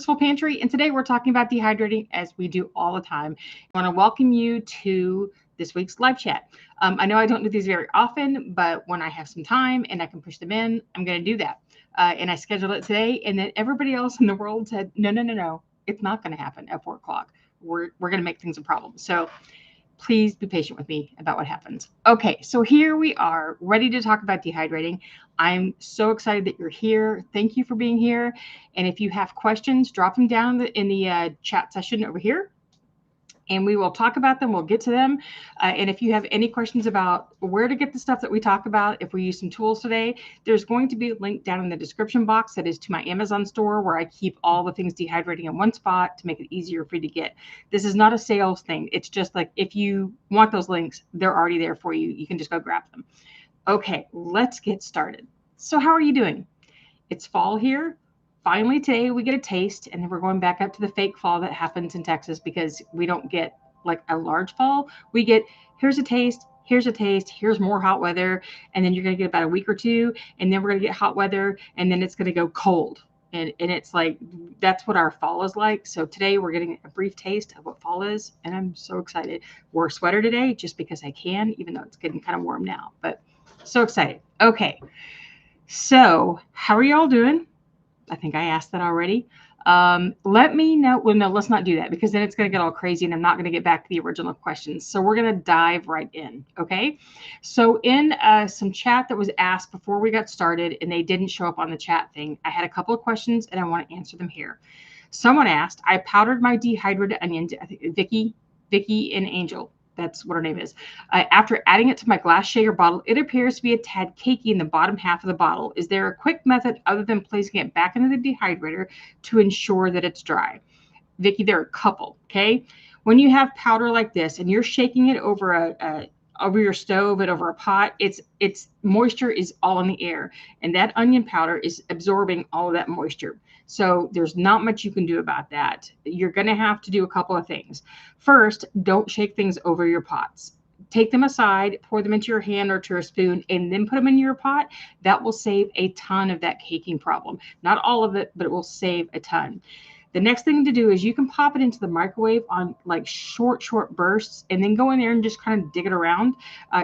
Purposeful Pantry, and today we're talking about dehydrating as we do all the time. I want to welcome you to this week's live chat. I know I don't do these very often, but when I have some time and I can push them in, I'm going to do that. And I scheduled it today, and then everybody else in the world said, no, no, no, no, it's not going to happen at 4 o'clock. We're going to make things a problem. So please be patient with me about what happens. Okay, so here we are, ready to talk about dehydrating. I'm so excited that you're here. Thank you for being here. And if you have questions, drop them down in the chat session over here, and we will talk about them. We'll get to them. And if you have any questions about where to get the stuff that we talk about, if we use some tools today, there's going to be a link down in the description box that is to my Amazon store where I keep all the things dehydrating in one spot to make it easier for you to get. This is not a sales thing. It's just like if you want those links, they're already there for you. You can just go grab them. Okay, let's get started. So how are you doing? It's fall here. Finally, today we get a taste, and then we're going back up to the fake fall that happens in Texas because we don't get like a large fall. We get here's a taste, here's more hot weather, and then you're going to get about a week or two, and then we're going to get hot weather, and then it's going to go cold. And it's like that's what our fall is like. So today we're getting a brief taste of what fall is, and I'm so excited. Wore a sweater today just because I can, even though it's getting kind of warm now, but so excited. Okay, so how are y'all doing? I think I asked that already. Let me know. Well, no, let's not do that because then it's going to get all crazy and I'm not going to get back to the original questions. So we're going to dive right in. Okay. So in some chat that was asked before we got started and they didn't show up on the chat thing, I had a couple of questions and I want to answer them here. Someone asked, I powdered my dehydrated onions. I think Vicky and Angel. That's what her name is. After adding it to my glass shaker bottle, it appears to be a tad cakey in the bottom half of the bottle. Is there a quick method other than placing it back into the dehydrator to ensure that it's dry? Vicky, there are a couple, okay? When you have powder like this and you're shaking it over over your stove and over a pot, it's moisture is all in the air, and that onion powder is absorbing all of that moisture. So there's not much you can do about that. You're going to have to do a couple of things. First, don't shake things over your pots. Take them aside, pour them into your hand or to a spoon, and then put them in your pot. That will save a ton of that caking problem. Not all of it, but it will save a ton. The next thing to do is you can pop it into the microwave on like short bursts and then go in there and just kind of dig it around.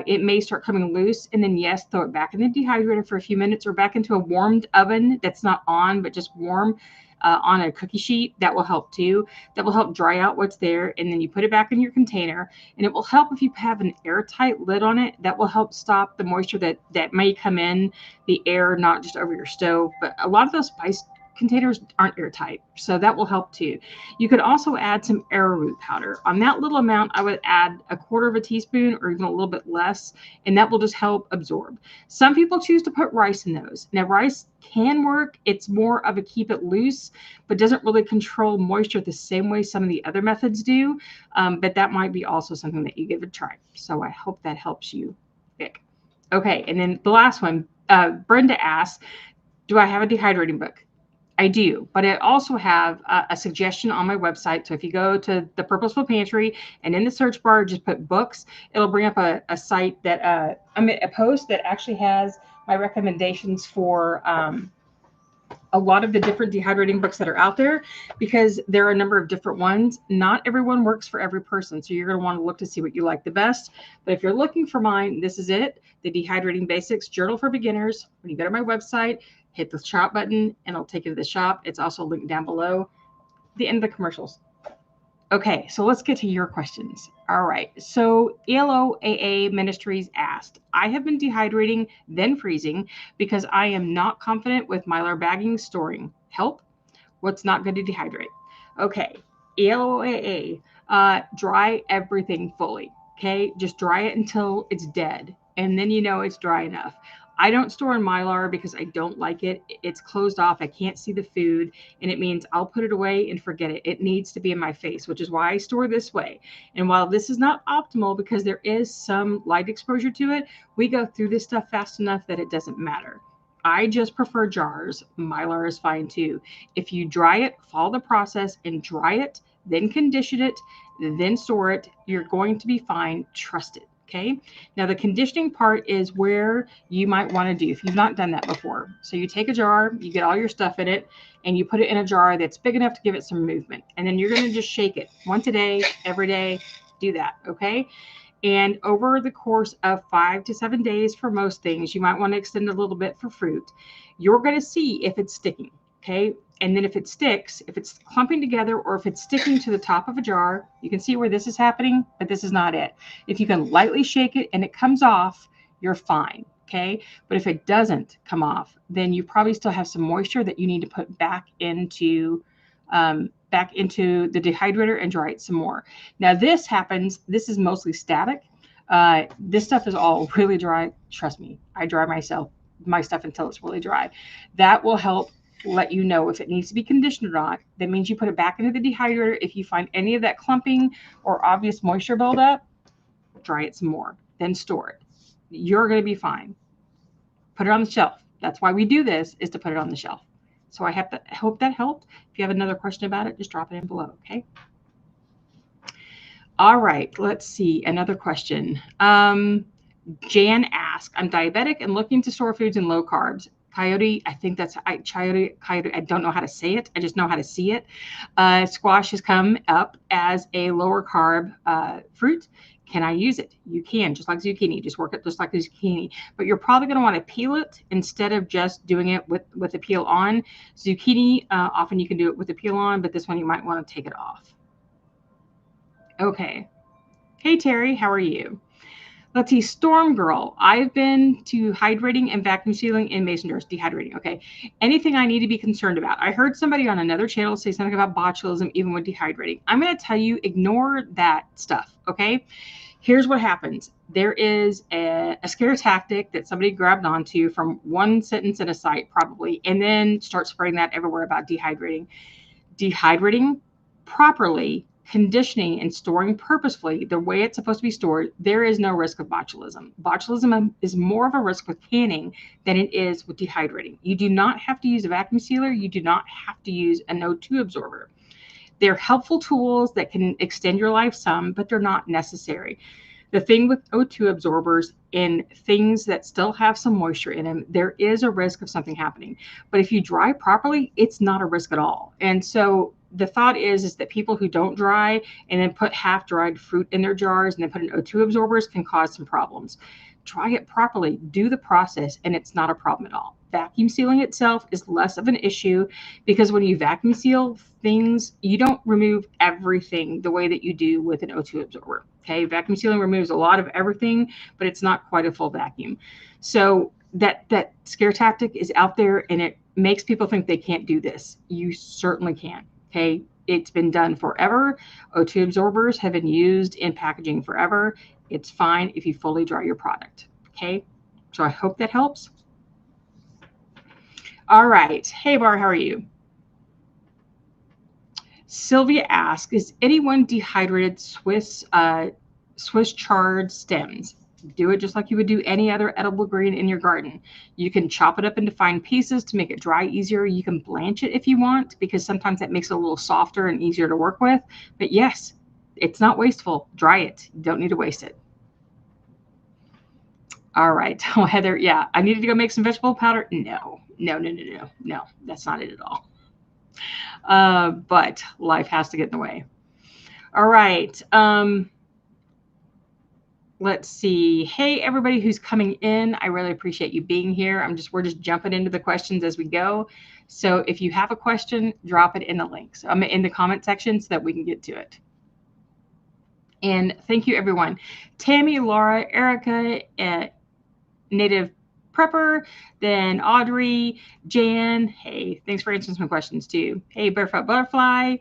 It may start coming loose, and then yes, throw it back in the dehydrator for a few minutes or back into a warmed oven that's not on, but just warm on a cookie sheet. That will help too. That will help dry out what's there, and then you put it back in your container, and it will help if you have an airtight lid on it. That will help stop the moisture that may come in the air, not just over your stove, but a lot of those spice containers aren't airtight, so that will help too. You could also add some arrowroot powder. On that little amount, I would add a quarter of a teaspoon or even a little bit less, and that will just help absorb. Some people choose to put rice in those. Now, rice can work. It's more of a keep it loose, but doesn't really control moisture the same way some of the other methods do, but that might be also something that you give a try. So I hope that helps you, Vic. Okay, and then the last one, Brenda asks, do I have a dehydrating book? I do, but I also have a suggestion on my website. So if you go to the Purposeful Pantry and in the search bar, just put books, it'll bring up a site that a post that actually has my recommendations for a lot of the different dehydrating books that are out there, because there are a number of different ones. Not everyone works for every person. So you're going to want to look to see what you like the best. But if you're looking for mine, this is it. The Dehydrating Basics Journal for Beginners. When you go to my website, hit the shop button and it'll take you to the shop. It's also linked down below. The end of the commercials. Okay, so let's get to your questions. All right, so ELOAA Ministries asked, I have been dehydrating, then freezing, because I am not confident with Mylar bagging storing. Help? What's not good to dehydrate? Okay, ELOAA, dry everything fully, okay? Just dry it until it's dead, and then you know it's dry enough. I don't store in Mylar because I don't like it. It's closed off. I can't see the food, and it means I'll put it away and forget it. It needs to be in my face, which is why I store this way. And while this is not optimal because there is some light exposure to it, we go through this stuff fast enough that it doesn't matter. I just prefer jars. Mylar is fine too. If you dry it, follow the process and dry it, then condition it, then store it, you're going to be fine. Trust it. Okay. Now the conditioning part is where you might want to do if you've not done that before. So you take a jar, you get all your stuff in it, and you put it in a jar that's big enough to give it some movement. And then you're going to just shake it once a day, every day. Do that. Okay. And over the course of 5 to 7 days for most things, you might want to extend a little bit for fruit. You're going to see if it's sticking. Okay. And then if it sticks, if it's clumping together or if it's sticking to the top of a jar, you can see where this is happening, but this is not it. If you can lightly shake it and it comes off, you're fine. Okay. But if it doesn't come off, then you probably still have some moisture that you need to put back into the dehydrator and dry it some more. Now this happens, this is mostly static. This stuff is all really dry. Trust me, I dry my stuff until it's really dry. That will help let you know if it needs to be conditioned or not. That means you put it back into the dehydrator. If you find any of that clumping or obvious moisture buildup, dry it some more, then store it. You're going to be fine. Put it on the shelf. That's why we do this, is to put it on the shelf. So I hope that helped. If you have another question about it, just drop it in below, okay? All right, let's see. Another question. Jan asked, I'm diabetic and looking to store foods in low carbs. Coyote, I think that's coyote. I don't know how to say it. I just know how to see it. Squash has come up as a lower carb fruit. Can I use it? You can, just like zucchini. Just work it just like a zucchini. But you're probably going to want to peel it instead of just doing it with the peel on. Zucchini, often you can do it with the peel on, but this one you might want to take it off. Okay. Hey, Terry, how are you? Let's see, Storm Girl. I've been to hydrating and vacuum sealing in mason jars, dehydrating. Okay. Anything I need to be concerned about? I heard somebody on another channel say something about botulism, even with dehydrating. I'm going to tell you, ignore that stuff. Okay. Here's what happens. There is a scare tactic that somebody grabbed onto from one sentence in a site, probably, and then start spreading that everywhere about dehydrating. Dehydrating properly, conditioning and storing purposefully the way it's supposed to be stored, there is no risk of botulism. Botulism is more of a risk with canning than it is with dehydrating. You do not have to use a vacuum sealer. You do not have to use an O2 absorber. They're helpful tools that can extend your life some, but they're not necessary. The thing with O2 absorbers in things that still have some moisture in them, there is a risk of something happening. But if you dry properly, it's not a risk at all. And so the thought is that people who don't dry and then put half-dried fruit in their jars and then put in O2 absorbers can cause some problems. Dry it properly, do the process, and it's not a problem at all. Vacuum sealing itself is less of an issue because when you vacuum seal things, you don't remove everything the way that you do with an O2 absorber. Okay, vacuum sealing removes a lot of everything, but it's not quite a full vacuum. So that scare tactic is out there and it makes people think they can't do this. You certainly can. Okay, it's been done forever. O2 absorbers have been used in packaging forever. It's fine if you fully dry your product. Okay, so I hope that helps. All right. Hey, Bar, how are you? Sylvia asks, is anyone dehydrated Swiss Chard stems? Do it just like you would do any other edible green in your garden. You can chop it up into fine pieces to make it dry easier. You can blanch it if you want, because sometimes that makes it a little softer and easier to work with. But yes, it's not wasteful. Dry it. You don't need to waste it. All right. Oh, Heather, yeah, I needed to go make some vegetable powder. No, that's not it at all. But life has to get in the way. All right. Let's see. Hey, everybody who's coming in. I really appreciate you being here. We're just jumping into the questions as we go. So if you have a question, drop it in the links. I'm in the comment section so that we can get to it. And thank you, everyone. Tammy, Laura, Erica, Native Prepper, then Audrey, Jan. Hey, thanks for answering some questions too. Hey, Barefoot Butterfly.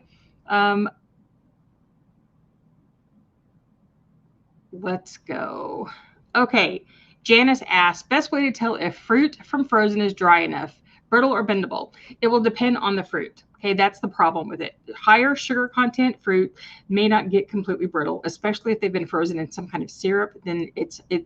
Let's go. Okay. Janice asked, best way to tell if fruit from frozen is dry enough, brittle or bendable? It will depend on the fruit. Okay, that's the problem with it. Higher sugar content fruit may not get completely brittle, especially if they've been frozen in some kind of syrup. Then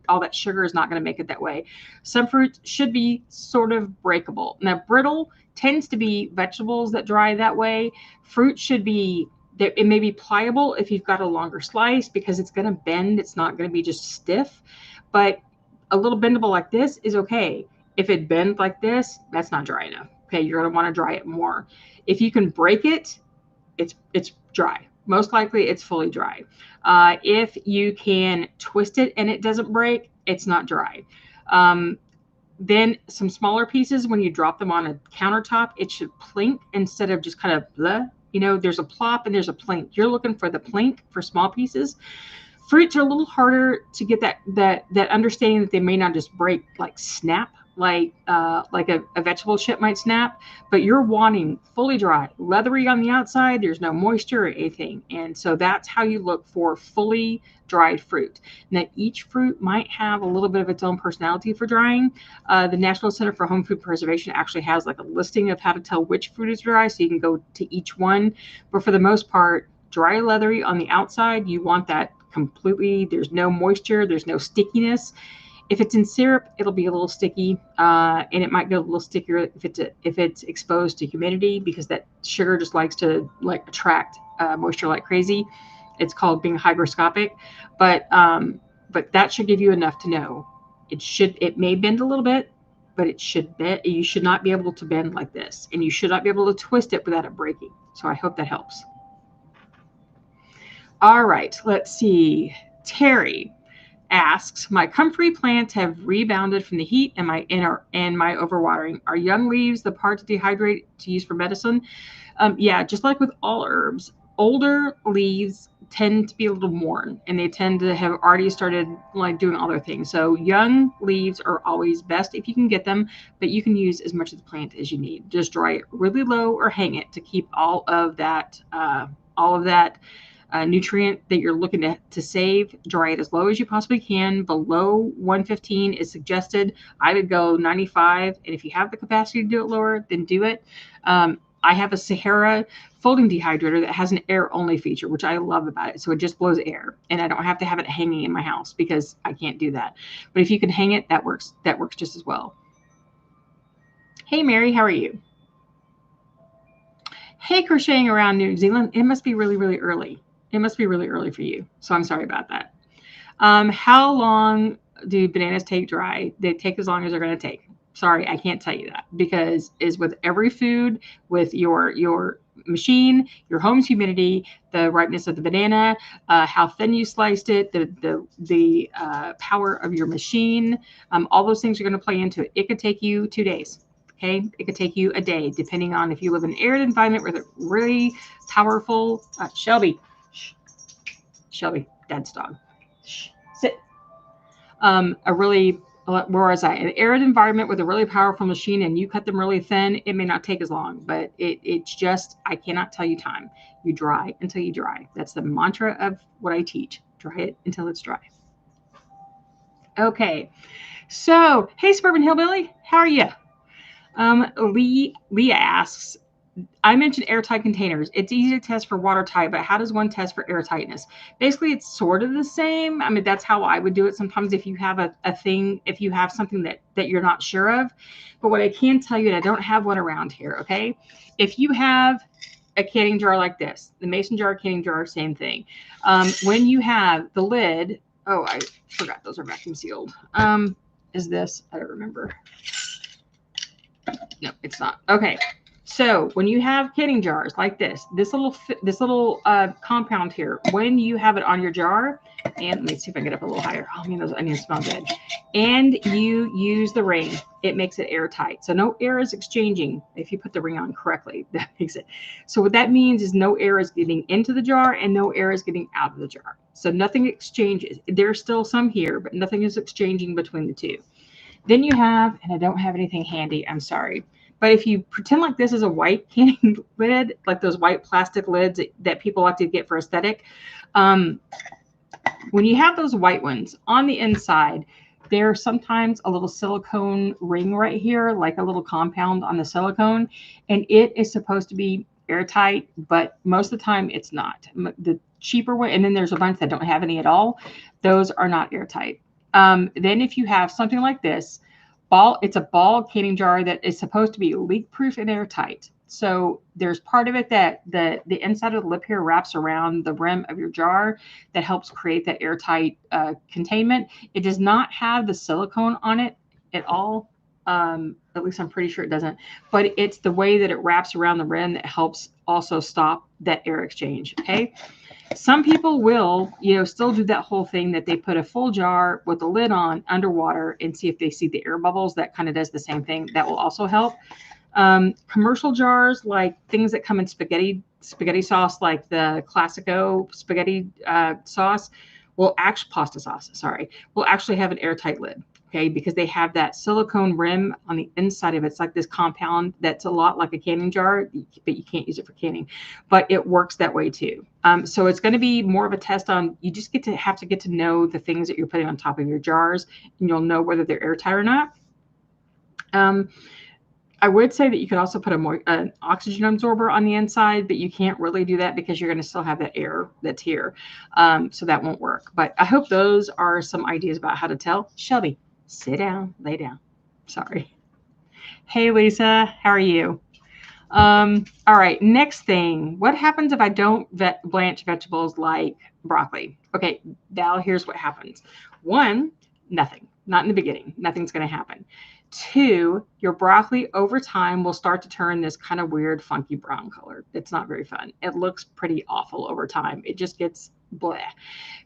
all that sugar is not going to make it that way. Some fruits should be sort of breakable. Now, brittle tends to be vegetables that dry that way. Fruit should be it may be pliable if you've got a longer slice because it's going to bend. It's not going to be just stiff, but a little bendable like this is okay. If it bends like this, that's not dry enough. Okay, you're going to want to dry it more. If you can break it, it's dry. Most likely it's fully dry. If you can twist it and it doesn't break, it's not dry. Then some smaller pieces, when you drop them on a countertop, it should plink instead of just kind of blah. You know, there's a plop and there's a plink. You're looking for the plink for small pieces. Fruits are a little harder to get that understanding that they may not just break, like snap, like a vegetable chip might snap, but you're wanting fully dry, leathery on the outside. There's no moisture or anything. And so that's how you look for fully dried fruit. Now, each fruit might have a little bit of its own personality for drying. The National Center for Home Food Preservation actually has like a listing of how to tell which fruit is dry, so you can go to each one. But for the most part, dry, leathery on the outside, you want that completely. There's no moisture, there's no stickiness. If it's in syrup, it'll be a little sticky, and it might get a little stickier if it's exposed to humidity, because that sugar just likes to like attract moisture like crazy. It's called being hygroscopic, but that should give you enough to know. It may bend a little bit, but it should bend. You should not be able to bend like this, and you should not be able to twist it without it breaking. So I hope that helps. All right, let's see. Terry asks, my comfrey plants have rebounded from the heat and my overwatering. Are young leaves the part to dehydrate to use for medicine? Yeah, just like with all herbs, older leaves tend to be a little worn and they tend to have already started like doing all their things. So young leaves are always best if you can get them, but you can use as much of the plant as you need. Just dry it really low or hang it to keep all of that nutrient that you're looking to save. Dry it as low as you possibly can. Below 115 is suggested. I would go 95, and if you have the capacity to do it lower, then do it. I have a Sahara folding dehydrator that has an air only feature, which I love about it. So it just blows air, and I don't have to have it hanging in my house because I can't do that. But if you can hang it, that works just as well. Hey Mary, how are you? Hey, crocheting around New Zealand. It must be really, really early. It must be really early for you. So I'm sorry about that. How long do bananas take dry? They take as long as they're going to take. Sorry, I can't tell you that, because is with every food, with your machine, your home's humidity, the ripeness of the banana, how thin you sliced it, the power of your machine, all those things are going to play into it. It could take you 2 days. Okay, it could take you a day, depending on if you live in an arid environment with a really powerful Shelby, Dad's dog. Shh, sit. An arid environment with a really powerful machine and you cut them really thin, it may not take as long, but it's just, I cannot tell you time. You dry until you dry. That's the mantra of what I teach. Dry it until it's dry. Okay, so, hey, Suburban Hillbilly, how are you? Leah asks, I mentioned airtight containers. It's easy to test for watertight, but how does one test for airtightness? Basically, it's sort of the same. I mean, that's how I would do it sometimes if you have if you have something that you're not sure of. But what I can tell you, and I don't have one around here, okay? If you have a canning jar like this, the mason jar, canning jar, same thing. When you have the lid, oh, I forgot those are vacuum sealed. Is this? I don't remember. No, it's not. Okay. So when you have canning jars like this little compound here, when you have it on your jar, and let me see if I can get up a little higher. Oh man, those onions smell good. And you use the ring, it makes it airtight. So no air is exchanging if you put the ring on correctly. That makes it. So what that means is no air is getting into the jar and no air is getting out of the jar. So nothing exchanges. There's still some here, but nothing is exchanging between the two. Then you have, and I don't have anything handy, I'm sorry. But if you pretend like this is a white canning lid, like those white plastic lids that people like to get for aesthetic, when you have those white ones on the inside, there's sometimes a little silicone ring right here, like a little compound on the silicone, and it is supposed to be airtight, but most of the time it's not. The cheaper one, and then there's a bunch that don't have any at all, those are not airtight. Then if you have something like this, it's a ball canning jar that is supposed to be leak proof and airtight. So there's part of it that the inside of the lip here wraps around the rim of your jar that helps create that airtight containment. It does not have the silicone on it at all. At least I'm pretty sure it doesn't. But it's the way that it wraps around the rim that helps also stop that air exchange. Okay. Some people will, still do that whole thing that they put a full jar with the lid on underwater and see if they see the air bubbles. That kind of does the same thing. That will also help. Commercial jars, like things that come in spaghetti sauce, like the Classico spaghetti sauce, pasta sauce, sorry, will actually have an airtight lid. Okay, because they have that silicone rim on the inside of it. It's like this compound that's a lot like a canning jar, but you can't use it for canning. But it works that way too. So it's going to be more of a test on, you just have to get to know the things that you're putting on top of your jars, and you'll know whether they're airtight or not. I would say that you could also put an oxygen absorber on the inside, but you can't really do that because you're going to still have that air that's here. So that won't work. But I hope those are some ideas about how to tell. Shelby, sit down, lay down. Sorry. Hey, Lisa, how are you? All right, next thing. What happens if I don't blanch vegetables like broccoli? Okay, Val, here's what happens. One, nothing. Not in the beginning. Nothing's going to happen. Two, your broccoli over time will start to turn this kind of weird, funky brown color. It's not very fun. It looks pretty awful over time. It just gets bleh.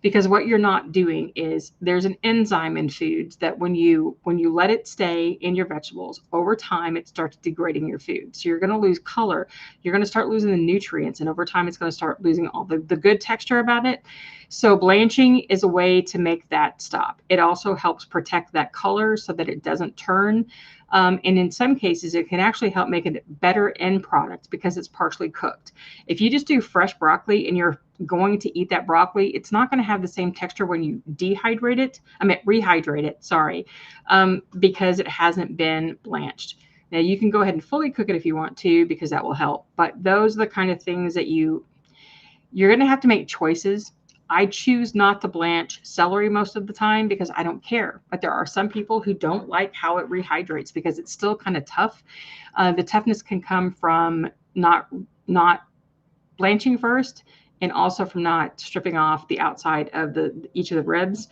Because what you're not doing is, there's an enzyme in foods that when you let it stay in your vegetables, over time it starts degrading your food. So you're going to lose color. You're going to start losing the nutrients, and over time it's going to start losing all the good texture about it. So blanching is a way to make that stop. It also helps protect that color so that it doesn't turn. And in some cases, it can actually help make it a better end product because it's partially cooked. If you just do fresh broccoli and you're going to eat that broccoli, it's not going to have the same texture when you rehydrate it, sorry, because it hasn't been blanched. Now, you can go ahead and fully cook it if you want to, because that will help. But those are the kind of things that you're going to have to make choices. I choose not to blanch celery most of the time because I don't care. But there are some people who don't like how it rehydrates because it's still kind of tough. The toughness can come from not blanching first, and also from not stripping off the outside of each of the ribs,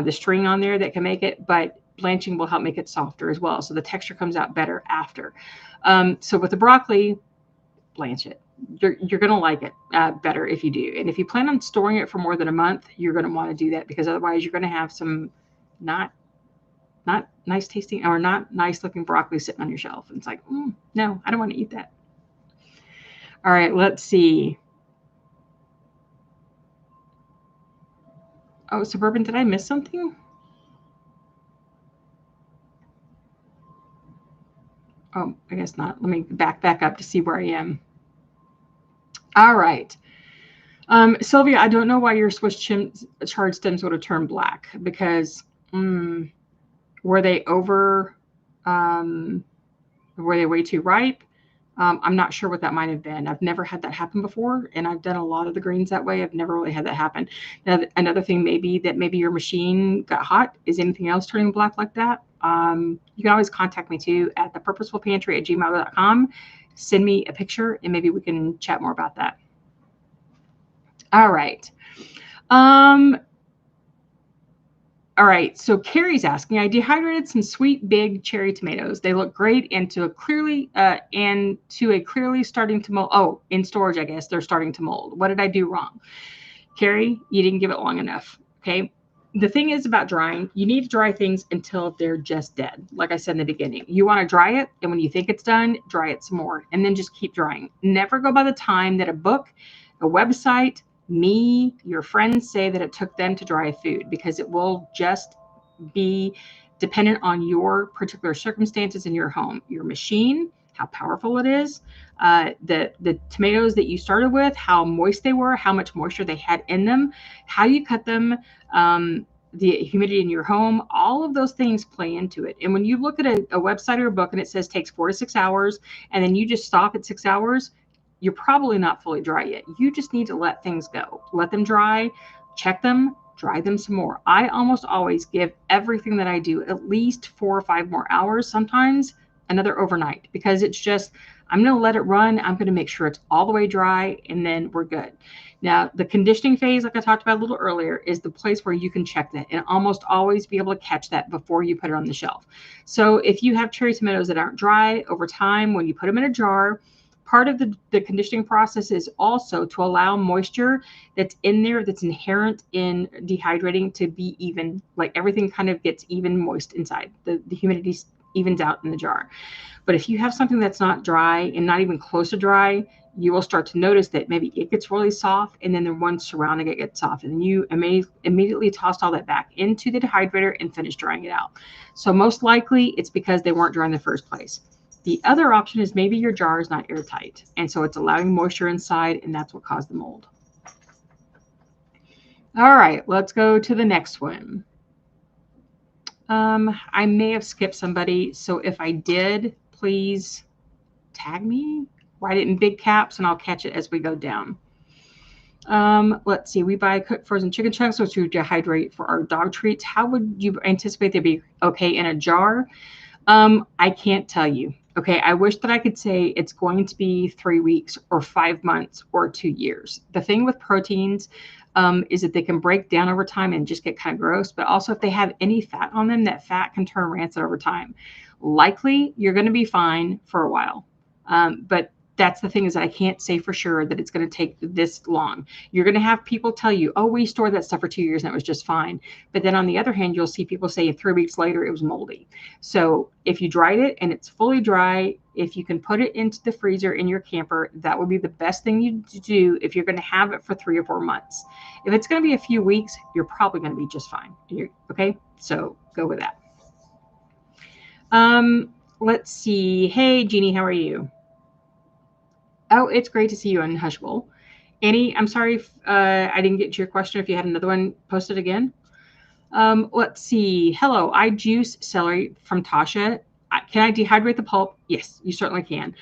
the string on there that can make it. But blanching will help make it softer as well. So the texture comes out better after. So with the broccoli, blanch it. You're going to like it better if you do. And if you plan on storing it for more than a month, you're going to want to do that, because otherwise you're going to have some not nice tasting or not nice looking broccoli sitting on your shelf. And it's like, no, I don't want to eat that. All right, let's see. Oh, Suburban, did I miss something? Oh, I guess not. Let me back up to see where I am. All right. Sylvia, I don't know why your Swiss Chard stems would have turned black, because were they way too ripe? I'm not sure what that might have been. I've never had that happen before, and I've done a lot of the greens that way. I've never really had that happen. Now, another thing maybe your machine got hot. Is anything else turning black like that? You can always contact me too at thepurposefulpantry@gmail.com. Send me a picture, and maybe we can chat more about that. All right. All right, so Carrie's asking, I dehydrated some sweet big cherry tomatoes. They look great into a clearly starting to mold. Oh, in storage, I guess they're starting to mold. What did I do wrong? Carrie, you didn't give it long enough. Okay. The thing is about drying, you need to dry things until they're just dead. Like I said in the beginning, you want to dry it, and when you think it's done, dry it some more, and then just keep drying. Never go by the time that a book, a website, me, your friends say that it took them to dry food, because it will just be dependent on your particular circumstances in your home, your machine, how powerful it is, the tomatoes that you started with, how moist they were, how much moisture they had in them, how you cut them, the humidity in your home. All of those things play into it. And when you look at a website or a book and it says takes 4 to 6 hours, and then you just stop at 6 hours, you're probably not fully dry yet. You just need to let things go. Let them dry, check them, dry them some more. I almost always give everything that I do at least 4 or 5 more hours, sometimes another overnight, because it's just, I'm going to let it run. I'm going to make sure it's all the way dry, and then we're good. Now, the conditioning phase, like I talked about a little earlier, is the place where you can check that and almost always be able to catch that before you put it on the shelf. So if you have cherry tomatoes that aren't dry over time, when you put them in a jar, part of the conditioning process is also to allow moisture that's in there, that's inherent in dehydrating, to be even, like everything kind of gets even moist inside. The humidity evens out in the jar. But if you have something that's not dry and not even close to dry, you will start to notice that maybe it gets really soft, and then the one surrounding it gets soft, and you immediately tossed all that back into the dehydrator and finish drying it out. So most likely it's because they weren't dry in the first place. The other option is maybe your jar is not airtight, and so it's allowing moisture inside, and that's what caused the mold. All right, let's go to the next one. I may have skipped somebody, so if I did, please tag me, write it in big caps, and I'll catch it as we go down. Let's see. We buy cooked frozen chicken chunks, which we dehydrate for our dog treats. How would you anticipate they'd be okay in a jar? I can't tell you. Okay, I wish that I could say it's going to be 3 weeks or 5 months or 2 years. The thing with proteins is that they can break down over time and just get kind of gross, but also if they have any fat on them, that fat can turn rancid over time. Likely, you're going to be fine for a while. But that's the thing, is that I can't say for sure that it's going to take this long. You're going to have people tell you, oh, we stored that stuff for 2 years and it was just fine. But then on the other hand, you'll see people say 3 weeks later it was moldy. So if you dried it and it's fully dry, if you can put it into the freezer in your camper, that would be the best thing you do if you're going to have it for 3 or 4 months. If it's going to be a few weeks, you're probably going to be just fine. Okay, so go with that. Let's see. Hey, Jeannie, how are you? Oh, it's great to see you on Hushable. Annie, I'm sorry if I didn't get to your question. If you had another one, post it again. Let's see. Hello, I juice celery from Tasha. Can I dehydrate the pulp? Yes, you certainly can.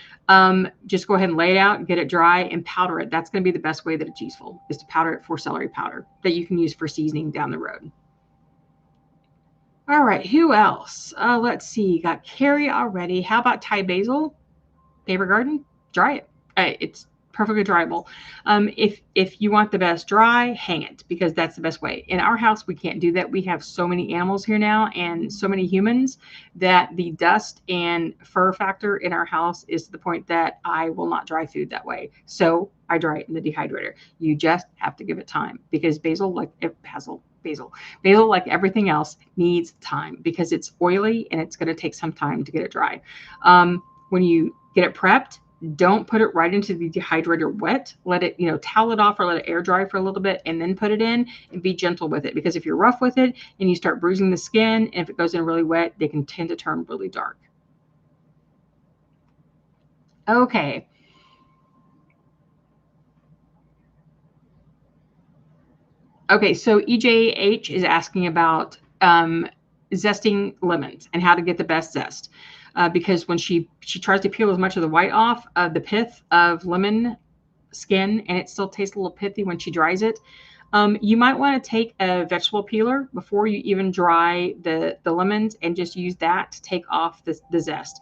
Just go ahead and lay it out, get it dry, and powder it. That's going to be the best way that it's useful, is to powder it for celery powder that you can use for seasoning down the road. All right, who else? Let's see. Got Carrie already. How about Thai basil? Paper garden? Dry it. It's perfectly dryable. If you want the best dry, hang it, because that's the best way. In our house, we can't do that. We have so many animals here now and so many humans that the dust and fur factor in our house is to the point that I will not dry food that way. So I dry it in the dehydrator. You just have to give it time, because basil, like everything else, needs time because it's oily and it's going to take some time to get it dry. When you get it prepped, don't put it right into the dehydrator wet. Let it, towel it off or let it air dry for a little bit and then put it in, and be gentle with it, because if you're rough with it and you start bruising the skin, and if it goes in really wet, they can tend to turn really dark. Okay. Okay, so EJH is asking about zesting lemons and how to get the best zest. Because when she tries to peel as much of the white off of the pith of lemon skin, and it still tastes a little pithy when she dries it, you might want to take a vegetable peeler before you even dry the lemons, and just use that to take off the zest.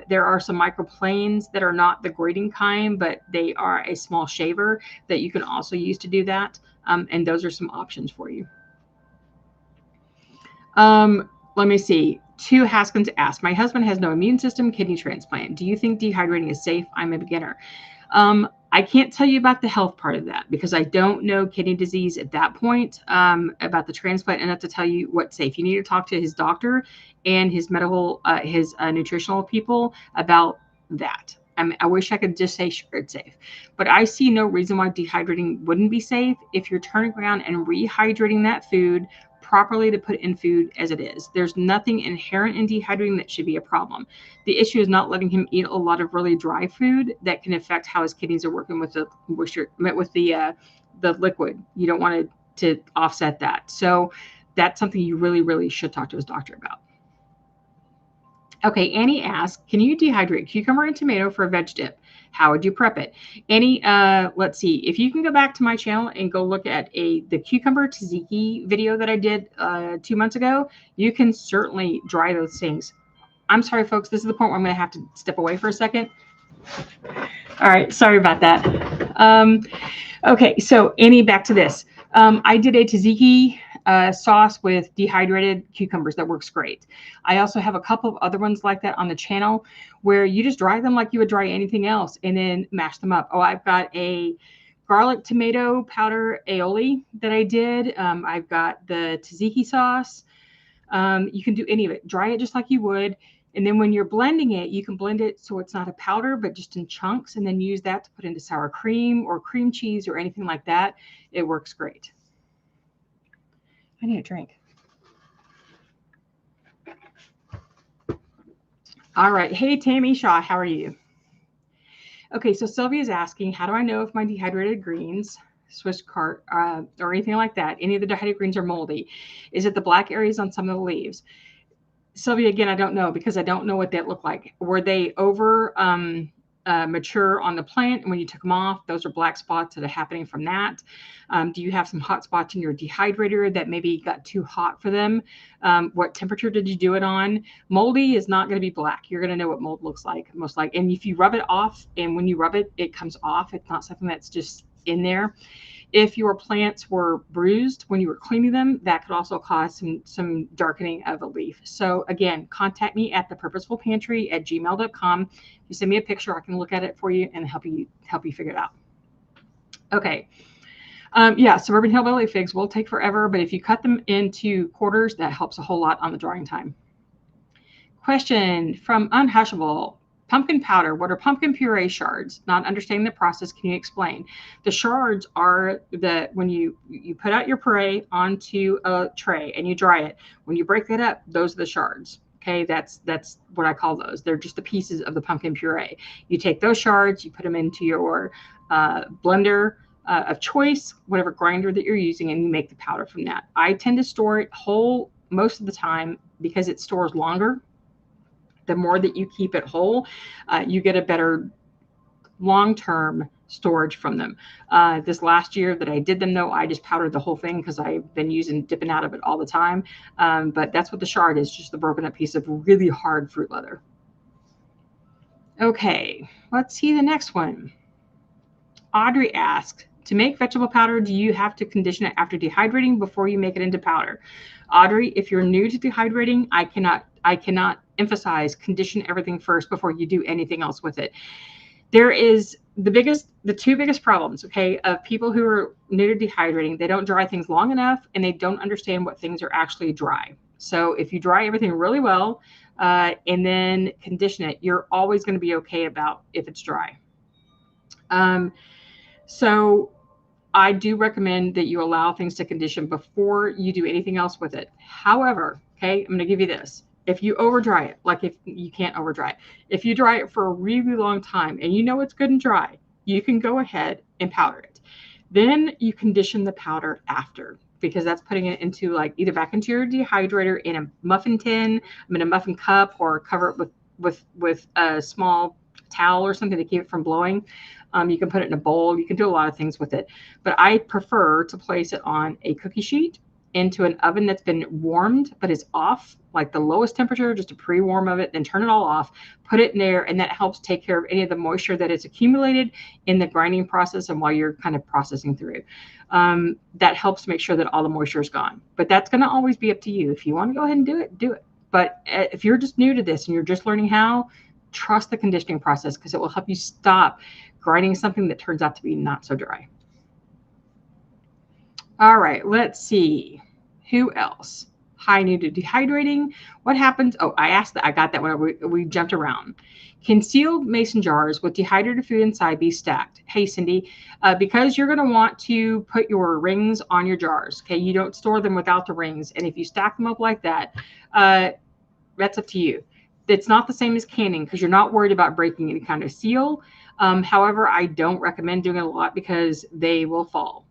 There are some microplanes that are not the grating kind, but they are a small shaver that you can also use to do that. And those are some options for you. Let me see. 2 Haskins asked, my husband has no immune system, kidney transplant. Do you think dehydrating is safe? I'm a beginner. I can't tell you about the health part of that, because I don't know kidney disease at that point, about the transplant enough to tell you what's safe. You need to talk to his doctor and his medical, his nutritional people about that. I wish I could just say sure it's safe, but I see no reason why dehydrating wouldn't be safe if you're turning around and rehydrating that food properly to put in food as it is. There's nothing inherent in dehydrating that should be a problem. The issue is not letting him eat a lot of really dry food that can affect how his kidneys are working with the moisture, with the liquid. You don't want to offset that. So that's something you really, really should talk to his doctor about. Okay, Annie asked, can you dehydrate cucumber and tomato for a veg dip? How would you prep it? Annie, let's see. If you can go back to my channel and go look at the cucumber tzatziki video that I did 2 months ago, you can certainly dry those things. I'm sorry, folks. This is the point where I'm going to have to step away for a second. All right, sorry about that. Okay, so Annie, back to this. I did a tzatziki sauce with dehydrated cucumbers that works great. I also have a couple of other ones like that on the channel where you just dry them like you would dry anything else and then mash them up. Oh, I've got a garlic tomato powder aioli that I did. I've got the tzatziki sauce. You can do any of it. Dry it just like you would. And then when you're blending it, you can blend it so it's not a powder, but just in chunks, and then use that to put into sour cream or cream cheese or anything like that. It works great. I need a drink. All right. Hey, Tammy Shaw, how are you? Okay, so Sylvia's asking, how do I know if my dehydrated greens, Swiss Chard, or anything like that, any of the dehydrated greens are moldy? Is it the black areas on some of the leaves? Sylvia, again, I don't know because I don't know what that looked like. Were they over mature on the plant? And when you took them off, those are black spots that are happening from that. Do you have some hot spots in your dehydrator that maybe got too hot for them? What temperature did you do it on? Moldy is not going to be black. You're going to know what mold looks like, most like. And if you rub it off, and when you rub it, it comes off. It's not something that's just in there. If your plants were bruised when you were cleaning them, that could also cause some darkening of a leaf. So again, contact me at the Purposeful Pantry at gmail.com. If you send me a picture, I can look at it for you and help you figure it out. Okay. Yeah, suburban hillbilly figs will take forever, but if you cut them into quarters, that helps a whole lot on the drying time. Question from Unhushable. Pumpkin powder. What are pumpkin puree shards? Not understanding the process. Can you explain? The shards are when you put out your puree onto a tray and you dry it. When you break that up, those are the shards. Okay, that's what I call those. They're just the pieces of the pumpkin puree. You take those shards, you put them into your blender of choice, whatever grinder that you're using, and you make the powder from that. I tend to store it whole most of the time because it stores longer. The more that you keep it whole, you get a better long-term storage from them. This last year that I did them, though, I just powdered the whole thing because I've been dipping out of it all the time. But that's what the shard is, just the broken up piece of really hard fruit leather. Okay, let's see the next one. Audrey asks, to make vegetable powder, do you have to condition it after dehydrating before you make it into powder? Audrey, if you're new to dehydrating, I cannot emphasize condition everything first before you do anything else with it. There is the two biggest problems, okay, of people who are new to dehydrating. They don't dry things long enough and they don't understand what things are actually dry. So if you dry everything really well and then condition it, you're always going to be okay about if it's dry. So I do recommend that you allow things to condition before you do anything else with it. However, okay, I'm going to give you this. If you over dry it, like if you can't over dry it, if you dry it for a really long time and you know it's good and dry, you can go ahead and powder it. Then you condition the powder after, because that's putting it into like either back into your dehydrator in a muffin tin, in a muffin cup, or cover it with a small towel or something to keep it from blowing. You can put it in a bowl. You can do a lot of things with it. But I prefer to place it on a cookie sheet into an oven that's been warmed but is off, like the lowest temperature, just a pre-warm of it, then turn it all off, put it in there, and that helps take care of any of the moisture that is accumulated in the grinding process and while you're kind of processing through. That helps make sure that all the moisture is gone. But that's going to always be up to you. If you want to go ahead and do it, do it. But if you're just new to this and you're just learning how, trust the conditioning process because it will help you stop grinding something that turns out to be not so dry. All right, let's see. Who else? Hi, new to dehydrating. What happens? Oh, I asked that. I got that one. We jumped around. Can sealed mason jars with dehydrated food inside be stacked? Hey, Cindy, because you're going to want to put your rings on your jars. Okay, you don't store them without the rings. And if you stack them up like that, that's up to you. It's not the same as canning because you're not worried about breaking any kind of seal. However, I don't recommend doing it a lot because they will fall.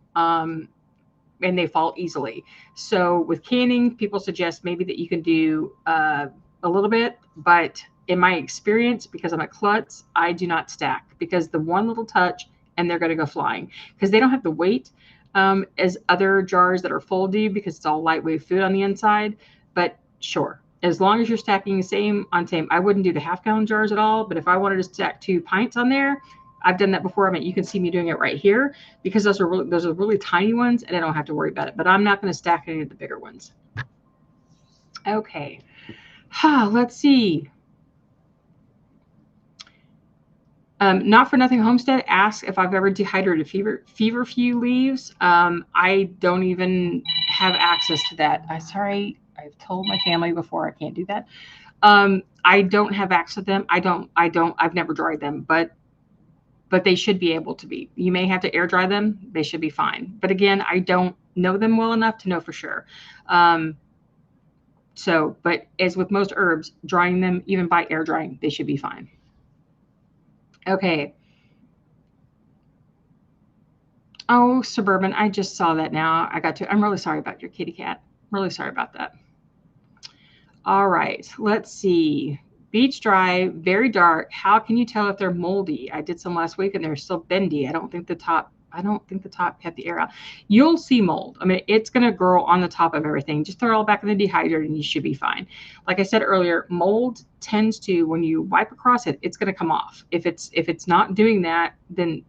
And they fall easily. So with canning, people suggest maybe that you can do a little bit, but in my experience, because I'm a klutz, I do not stack because the one little touch and they're going to go flying because they don't have the weight as other jars that are full do because it's all lightweight food on the inside. But sure, As long as you're stacking same on same. I wouldn't do the half-gallon jars at all, but if I wanted to stack 2 pints on there, I've done that before. I mean, you can see me doing it right here because those are really tiny ones, and I don't have to worry about it. But I'm not going to stack any of the bigger ones. Okay. Let's see. Not for nothing Homestead asks if I've ever dehydrated Feverfew leaves. I don't even have access to that. Sorry, I've told my family before I can't do that. I don't have access to them. I've never dried them, but they should be able to be. You may have to air dry them. They should be fine. But again, I don't know them well enough to know for sure. But as with most herbs, drying them, even by air drying, they should be fine. Okay. Oh, Suburban, I just saw that now. I'm really sorry about your kitty cat. Really sorry about that. All right, let's see. Beach dry, very dark. How can you tell if they're moldy? I did some last week and they're still bendy. I don't think the top kept the air out. You'll see mold. I mean, it's going to grow on the top of everything. Just throw it all back in the dehydrator and you should be fine. Like I said earlier, mold tends to, when you wipe across it, it's going to come off. If it's not doing that, then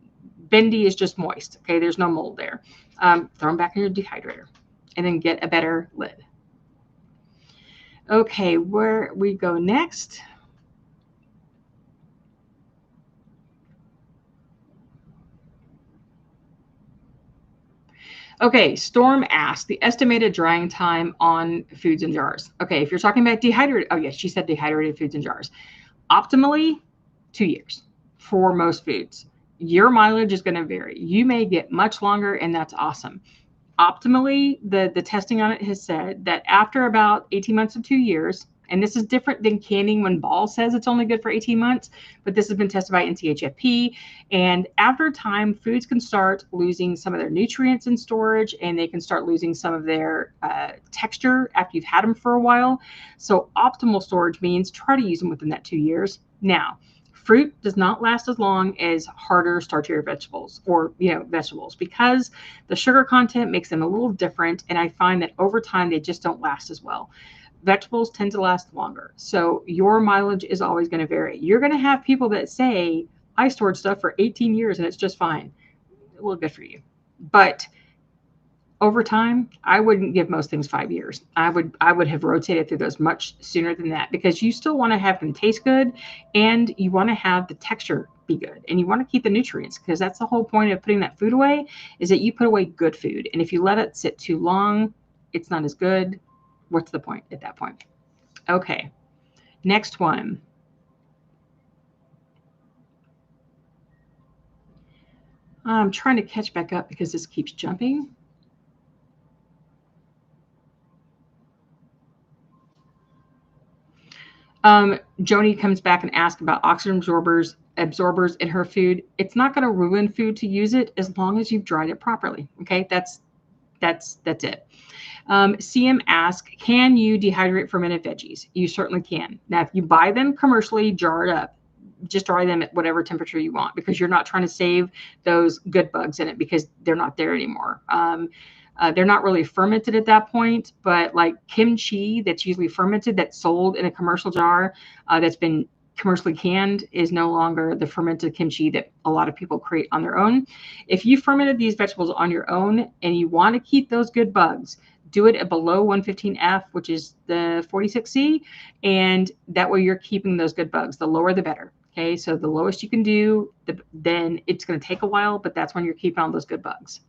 bendy is just moist. Okay, there's no mold there. Throw them back in your dehydrator and then get a better lid. Okay, where we go next? Okay, Storm asked the estimated drying time on foods in jars. Okay, if you're talking about dehydrated, oh yes, she said dehydrated foods in jars. Optimally, 2 years for most foods. Your mileage is going to vary. You may get much longer, and that's awesome. Optimally, the testing on it has said that after about 18 months to 2 years, and this is different than canning when Ball says it's only good for 18 months, but this has been tested by NCHFP. And after time, foods can start losing some of their nutrients in storage, and they can start losing some of their texture after you've had them for a while. So optimal storage means try to use them within that 2 years. Now, fruit does not last as long as harder, starchier vegetables or, vegetables because the sugar content makes them a little different. And I find that over time, they just don't last as well. Vegetables tend to last longer. So your mileage is always going to vary. You're going to have people that say, I stored stuff for 18 years and it's just fine. Well, good for you. But over time, I wouldn't give most things 5 years. I would have rotated through those much sooner than that because you still want to have them taste good and you want to have the texture be good and you want to keep the nutrients because that's the whole point of putting that food away is that you put away good food. And if you let it sit too long, it's not as good. What's the point at that point? Okay, next one. I'm trying to catch back up because this keeps jumping. Joni comes back and asks about oxygen absorbers in her food. It's not going to ruin food to use it as long as you've dried it properly. Okay, that's it. CM asks, can you dehydrate fermented veggies? You certainly can. Now, if you buy them commercially jarred up, just dry them at whatever temperature you want because you're not trying to save those good bugs in it because they're not there anymore. They're not really fermented at that point, but like kimchi that's usually fermented, that's sold in a commercial jar, that's been commercially canned is no longer the fermented kimchi that a lot of people create on their own. If you fermented these vegetables on your own and you want to keep those good bugs, do it at below 115F, which is the 46C, and that way you're keeping those good bugs. The lower, the better. Okay, so the lowest you can do, then it's going to take a while, but that's when you're keeping all those good bugs.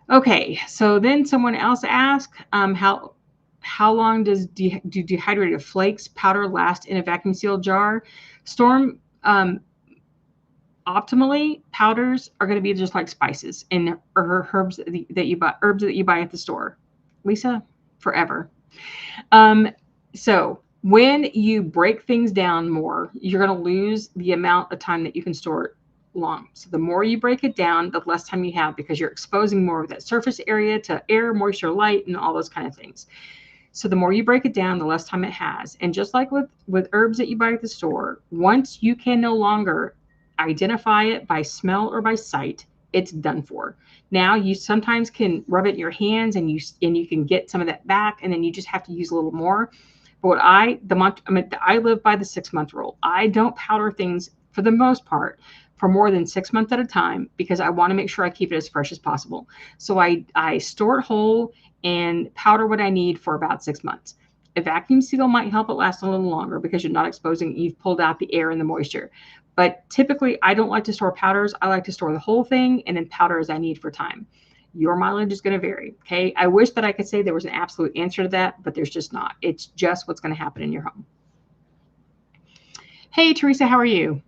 Okay, so then someone else asked, how long do dehydrated flakes powder last in a vacuum sealed jar? Storm, optimally, powders are going to be just like spices or herbs that you buy at the store. Lisa, forever. So when you break things down more, you're going to lose the amount of time that you can store it long. So the more you break it down, the less time you have because you're exposing more of that surface area to air, moisture, light, and all those kind of things. So the more you break it down, the less time it has. And just like with herbs that you buy at the store, once you can no longer identify it by smell or by sight, it's done for. Now you sometimes can rub it in your hands and you can get some of that back, and then you just have to use a little more. But I live by the 6-month rule. I don't powder things for the most part for more than 6 months at a time because I want to make sure I keep it as fresh as possible. So I store it whole and powder what I need for about 6 months. A vacuum seal might help it last a little longer because you've pulled out the air and the moisture. But typically, I don't like to store powders. I like to store the whole thing and then powder as I need for time. Your mileage is going to vary. Okay. I wish that I could say there was an absolute answer to that, but there's just not. It's just what's going to happen in your home. Hey, Teresa, how are you?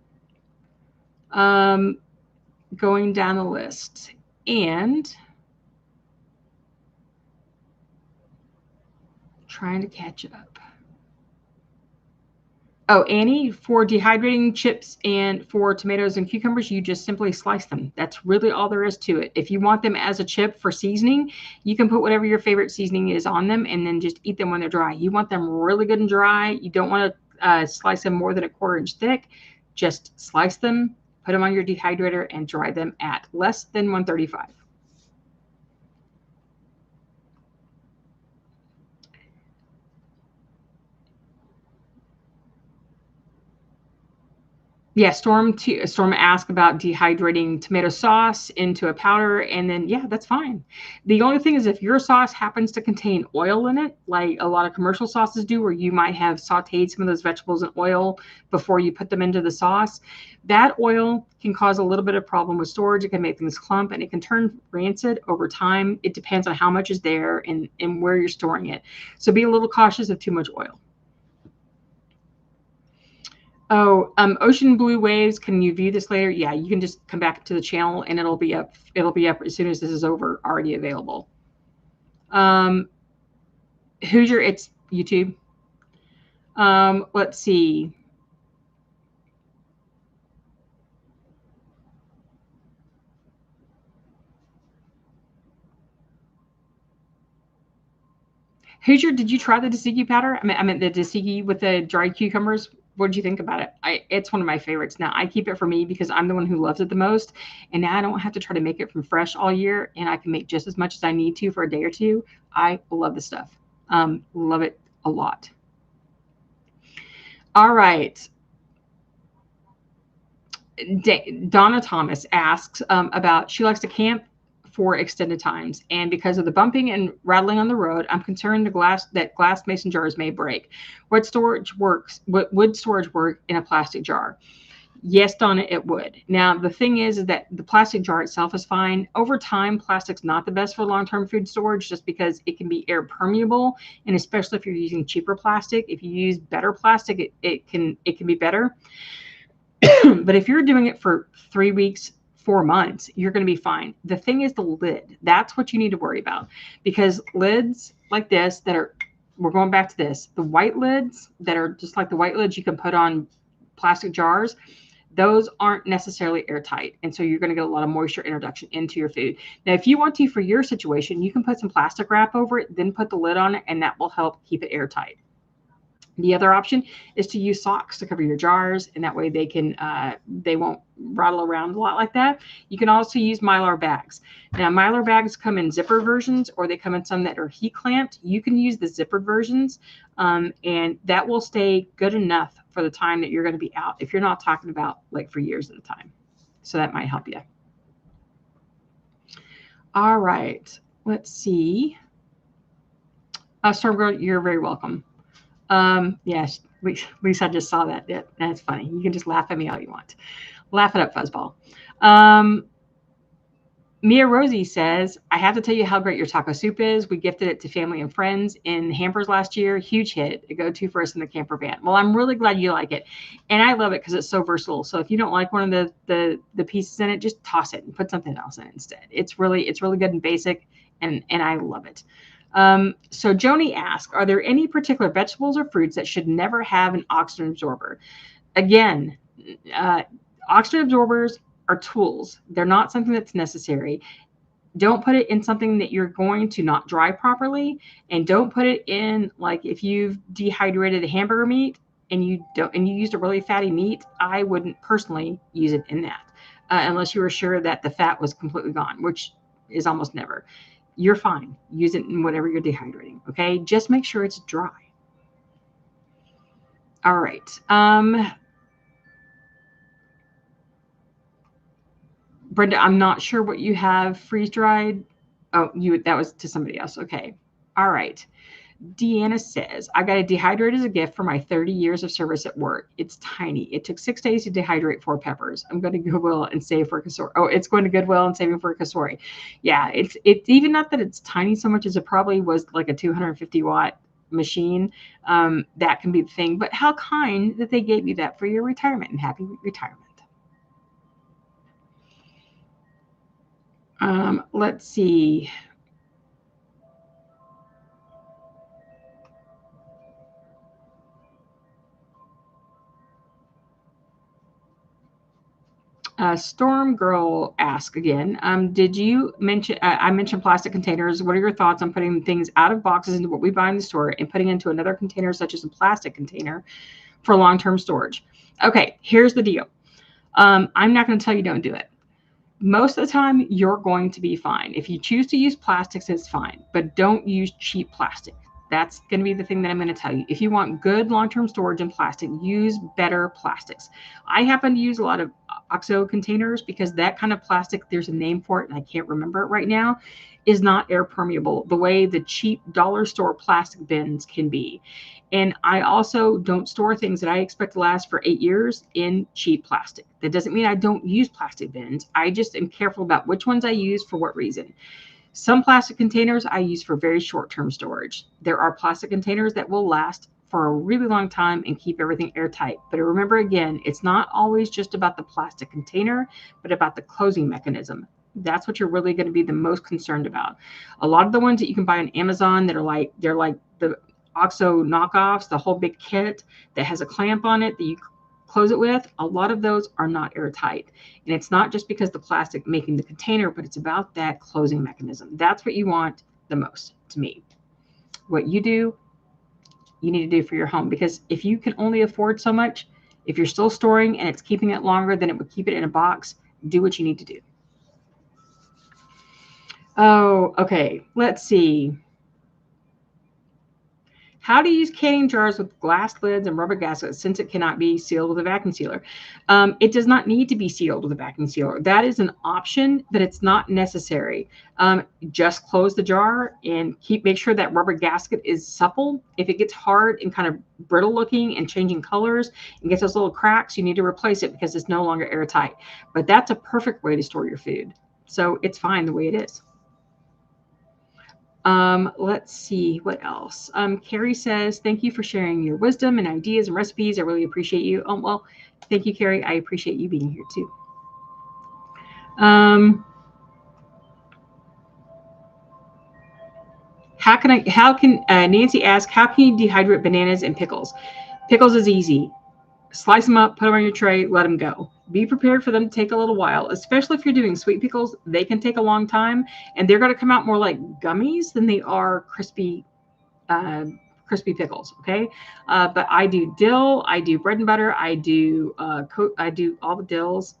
Going down the list and trying to catch up. Oh, Annie, for dehydrating chips and for tomatoes and cucumbers, you just simply slice them. That's really all there is to it. If you want them as a chip for seasoning, you can put whatever your favorite seasoning is on them and then just eat them when they're dry. You want them really good and dry. You don't want to slice them more than 1/4 inch thick. Just slice them, put them on your dehydrator, and dry them at less than 135. Yeah, Storm asked about dehydrating tomato sauce into a powder, and then yeah, that's fine. The only thing is if your sauce happens to contain oil in it, like a lot of commercial sauces do, where you might have sauteed some of those vegetables in oil before you put them into the sauce, that oil can cause a little bit of problem with storage. It can make things clump and it can turn rancid over time. It depends on how much is there and where you're storing it. So be a little cautious of too much oil. Oh, Ocean Blue Waves, can you view this later? Yeah, you can just come back to the channel and it'll be up. It'll be up as soon as this is over, already available. Hoosier, it's YouTube. Let's see. Hoosier, did you try the tzatziki powder? I mean the tzatziki with the dried cucumbers. What did you think about it? It's one of my favorites. Now I keep it for me because I'm the one who loves it the most, and now I don't have to try to make it from fresh all year, and I can make just as much as I need to for a day or two. I love the stuff. Love it a lot. All right. Donna Thomas asks about she likes to camp for extended times, and because of the bumping and rattling on the road, I'm concerned that glass mason jars may break. What would storage work in a plastic jar? Yes, Donna, it would. Now, the thing is that the plastic jar itself is fine. Over time, plastic's not the best for long-term food storage just because it can be air permeable, and especially if you're using cheaper plastic. If you use better plastic, it can be better. But if you're doing it for 3 weeks, 4 months, you're going to be fine. The thing is the lid. That's what you need to worry about, because lids like this we're going back to this, the white lids that are just like the white lids you can put on plastic jars, those aren't necessarily airtight. And so you're going to get a lot of moisture introduction into your food. Now, if you want to, for your situation, you can put some plastic wrap over it, then put the lid on it, and that will help keep it airtight. The other option is to use socks to cover your jars, and that way they won't rattle around a lot like that. You can also use Mylar bags. Now, Mylar bags come in zipper versions, or they come in some that are heat clamped. You can use the zippered versions, and that will stay good enough for the time that you're going to be out, if you're not talking about like for years at a time. So that might help you. All right, let's see. Storm Girl, you're very welcome. Yes, Lisa, I just saw that. Yeah, that's funny. You can just laugh at me all you want. Laugh it up, Fuzzball. Mia Rosie says, I have to tell you how great your taco soup is. We gifted it to family and friends in hampers last year. Huge hit. A go-to for us in the camper van. Well, I'm really glad you like it. And I love it because it's so versatile. So if you don't like one of the pieces in it, just toss it and put something else in it instead. It's really good and basic, and I love it. So Joni asked, are there any particular vegetables or fruits that should never have an oxygen absorber? Again, oxygen absorbers are tools. They're not something that's necessary. Don't put it in something that you're going to not dry properly, and don't put it in, like, if you've dehydrated a hamburger meat and you used a really fatty meat, I wouldn't personally use it in that. unless you were sure that the fat was completely gone, which is almost never. You're fine. Use it in whatever you're dehydrating. Okay. Just make sure it's dry. All right. Brenda, I'm not sure what you have freeze dried. Oh, that was to somebody else. Okay. All right. Deanna says, I got a dehydrate as a gift for my 30 years of service at work. It's tiny. It took 6 days to dehydrate 4 peppers. I'm going to Goodwill and save for a casori. Oh, it's going to Goodwill and saving for a casori. Yeah, it's even not that it's tiny so much as it probably was like a 250-watt machine. That can be the thing. But how kind that they gave you that for your retirement, and happy retirement. Let's see. Storm Girl asked again, did you mention, I mentioned plastic containers. What are your thoughts on putting things out of boxes into what we buy in the store and putting into another container, such as a plastic container, for long-term storage? Okay, here's the deal. I'm not going to tell you don't do it. Most of the time, you're going to be fine. If you choose to use plastics, it's fine, but don't use cheap plastic. That's going to be the thing that I'm going to tell you. If you want good long-term storage in plastic, use better plastics. I happen to use a lot of OXO containers because that kind of plastic, there's a name for it and I can't remember it right now, is not air permeable the way the cheap dollar store plastic bins can be. And I also don't store things that I expect to last for 8 years in cheap plastic. That doesn't mean I don't use plastic bins. I just am careful about which ones I use for what reason. Some plastic containers I use for very short-term storage. There are plastic containers that will last for a really long time and keep everything airtight. But remember, again, it's not always just about the plastic container, but about the closing mechanism. That's what you're really going to be the most concerned about. A lot of the ones that you can buy on Amazon that are they're like the OXO knockoffs, the whole big kit that has a clamp on it that you close it with, a lot of those are not airtight. And it's not just because the plastic making the container, but it's about that closing mechanism. That's what you want the most, to me. What you do, you need to do for your home, because if you can only afford so much, if you're still storing and it's keeping it longer than it would keep it in a box, do what you need to do. Oh, okay. Let's see. How to use canning jars with glass lids and rubber gaskets since it cannot be sealed with a vacuum sealer. It does not need to be sealed with a vacuum sealer. That is an option, but it's not necessary. Just close the jar and make sure that rubber gasket is supple. If it gets hard and kind of brittle looking and changing colors and gets those little cracks, you need to replace it because it's no longer airtight. But that's a perfect way to store your food. So it's fine the way it is. Let's see what else. Carrie says, thank you for sharing your wisdom and ideas and recipes. I really appreciate you. Oh, well, thank you, Carrie. I appreciate you being here too. Nancy ask, how can you dehydrate bananas and pickles? Pickles is easy. Slice them up, put them on your tray, let them go. Be prepared for them to take a little while, especially if you're doing sweet pickles. They can take a long time, and they're going to come out more like gummies than they are crispy pickles. Okay, but I do dill, I do bread and butter, I do all the dills.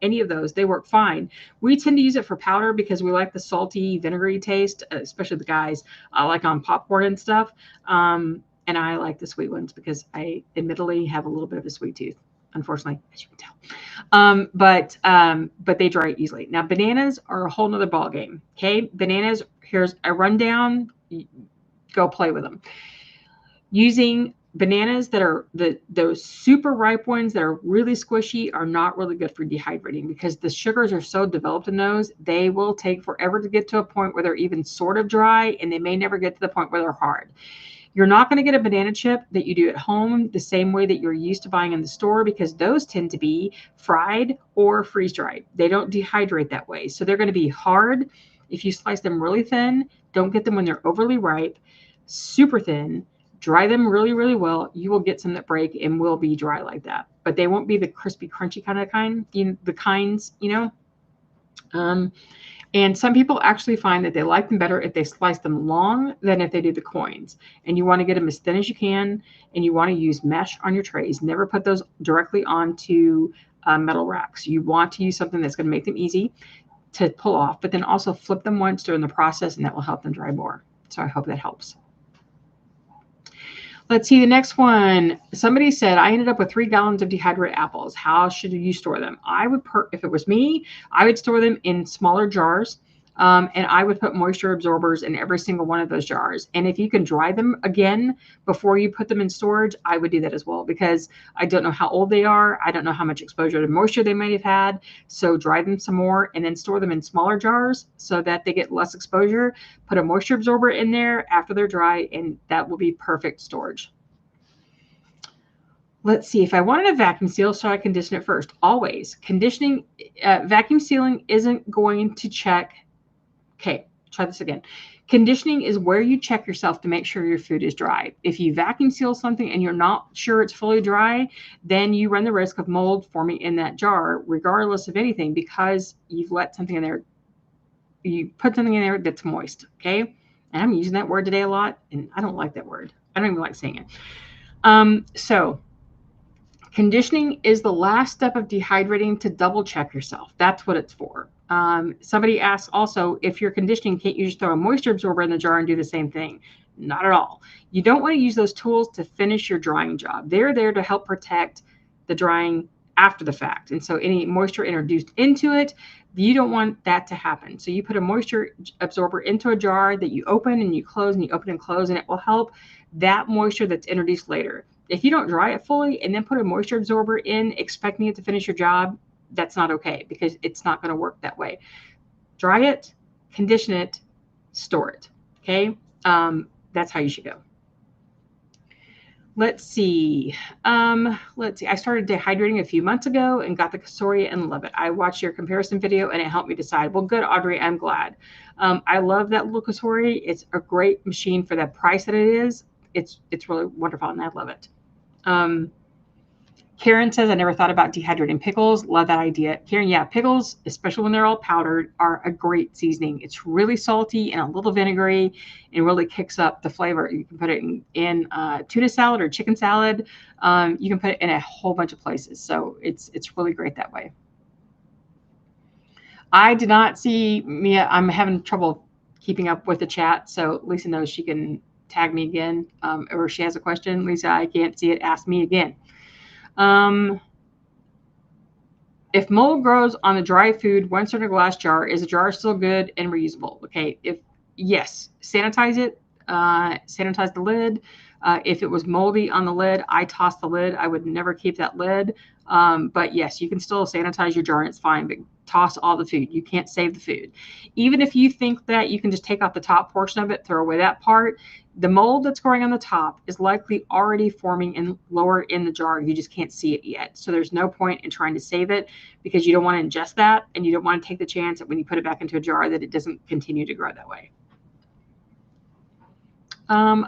Any of those, they work fine. We tend to use it for powder because we like the salty, vinegary taste, especially the guys like on popcorn and stuff. And I like the sweet ones because I admittedly have a little bit of a sweet tooth, unfortunately, as you can tell. But they dry easily. Now, bananas are a whole nother ball game. Okay, bananas. Here's a rundown. Go play with them. Using bananas that are those super ripe ones that are really squishy are not really good for dehydrating because the sugars are so developed in those. They will take forever to get to a point where they're even sort of dry, and they may never get to the point where they're hard. You're not going to get a banana chip that you do at home the same way that you're used to buying in the store because those tend to be fried or freeze-dried. They don't dehydrate that way. So they're going to be hard. If you slice them really thin, don't get them when they're overly ripe, super thin, dry them really, really well. You will get some that break and will be dry like that. But they won't be the crispy, crunchy kinds. And some people actually find that they like them better if they slice them long than if they do the coins. And you want to get them as thin as you can, and you want to use mesh on your trays. Never put those directly onto metal racks. You want to use something that's going to make them easy to pull off, but then also flip them once during the process, and that will help them dry more. So I hope that helps. Let's see the next one. Somebody said, I ended up with 3 gallons of dehydrated apples. How should you store them? I would, if it was me, I would store them in smaller jars. And I would put moisture absorbers in every single one of those jars. And if you can dry them again before you put them in storage, I would do that as well, because I don't know how old they are. I don't know how much exposure to moisture they might have had. So dry them some more and then store them in smaller jars so that they get less exposure. Put a moisture absorber in there after they're dry, and that will be perfect storage. Let's see, if I wanted a vacuum seal, should I condition it first? Always. Conditioning, vacuum sealing isn't going to check. Okay, try this again. Conditioning is where you check yourself to make sure your food is dry. If you vacuum seal something and you're not sure it's fully dry, then you run the risk of mold forming in that jar, regardless of anything, because you've let something in there. You put something in there that's moist, okay? And I'm using that word today a lot, and I don't like that word. I don't even like saying it. So conditioning is the last step of dehydrating to double check yourself. That's what it's for. Somebody asked also, if you're conditioning, can't you just throw a moisture absorber in the jar and do the same thing? Not at all. You don't want to use those tools to finish your drying job. They're there to help protect the drying after the fact. And so any moisture introduced into it, you don't want that to happen. So you put a moisture absorber into a jar that you open and you close, and you open and close, and it will help that moisture that's introduced later. If you don't dry it fully and then put a moisture absorber in expecting it to finish your job, that's not okay, because it's not going to work that way. Dry it, condition it, store it. Okay. That's how you should go. Let's see. I started dehydrating a few months ago and got the celery and love it. I watched your comparison video and it helped me decide. Well, good, Audrey. I'm glad. I love that little celery. It's a great machine for the price that it is. It's really wonderful, and I love it. Karen says, I never thought about dehydrating pickles. Love that idea. Karen, yeah, pickles, especially when they're all powdered, are a great seasoning. It's really salty and a little vinegary and really kicks up the flavor. You can put it in tuna salad or chicken salad. You can put it in a whole bunch of places. So it's really great that way. I did not see Mia. I'm having trouble keeping up with the chat. So Lisa knows she can tag me again, or if she has a question. Lisa, I can't see it. Ask me again. If mold grows on the dry food once in a glass jar, is the jar still good and reusable? Okay, yes, sanitize it, sanitize the lid. If it was moldy on the lid, I toss the lid. I would never keep that lid. But yes, you can still sanitize your jar and it's fine, but toss all the food. You can't save the food. Even if you think that you can just take off the top portion of it, throw away that part, the mold that's growing on the top is likely already forming and lower in the jar. You just can't see it yet. So there's no point in trying to save it, because you don't want to ingest that, and you don't want to take the chance that when you put it back into a jar that it doesn't continue to grow that way.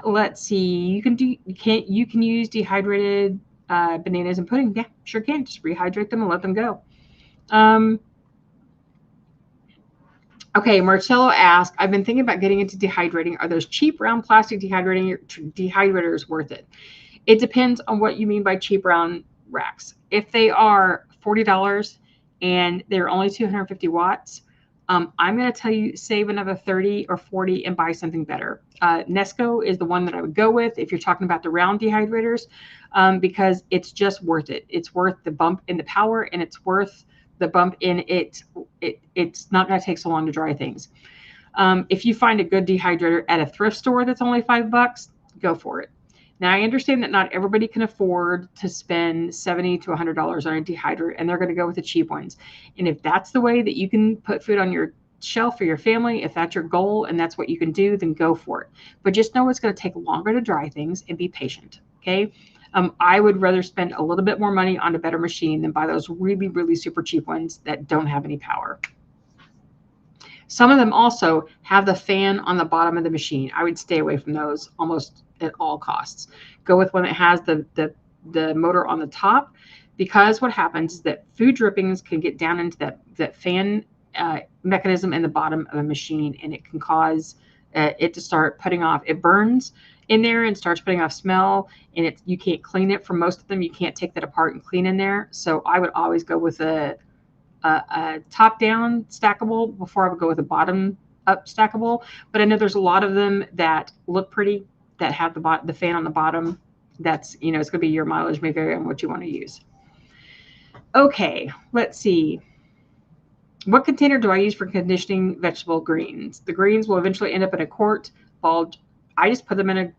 Let's see. You can use dehydrated bananas and pudding. Yeah, sure can. Just rehydrate them and let them go. Okay, Marcello asked, I've been thinking about getting into dehydrating. Are those cheap round plastic dehydrators worth it? It depends on what you mean by cheap round racks. If they are $40 and they're only 250 watts, I'm going to tell you, save another 30 or 40 and buy something better. Nesco is the one that I would go with if you're talking about the round dehydrators, because it's just worth it. It's worth the bump in the power, and it's worth the bump in it. It's not going to take so long to dry things. If you find a good dehydrator at a thrift store that's only $5, go for it. Now, I understand that not everybody can afford to spend $70 to $100 on a dehydrator, and they're going to go with the cheap ones. And if that's the way that you can put food on your shelf for your family, if that's your goal and that's what you can do, then go for it. But just know it's going to take longer to dry things, and be patient, okay? I would rather spend a little bit more money on a better machine than buy those really, really super cheap ones that don't have any power. Some of them also have the fan on the bottom of the machine. I would stay away from those almost at all costs. Go with one that has the motor on the top, because what happens is that food drippings can get down into that fan mechanism in the bottom of a machine, and it can cause it to start putting off. It burns in there and starts putting off smell, and you can't clean it. For most of them, you can't take that apart and clean in there. So I would always go with a top down stackable before I would go with a bottom up stackable. But I know there's a lot of them that look pretty, that have the fan on the bottom. That's, it's going to be your mileage may vary on what you want to use. Okay, let's see. What container do I use for conditioning vegetable greens? The greens will eventually end up in a quart. I just put them in a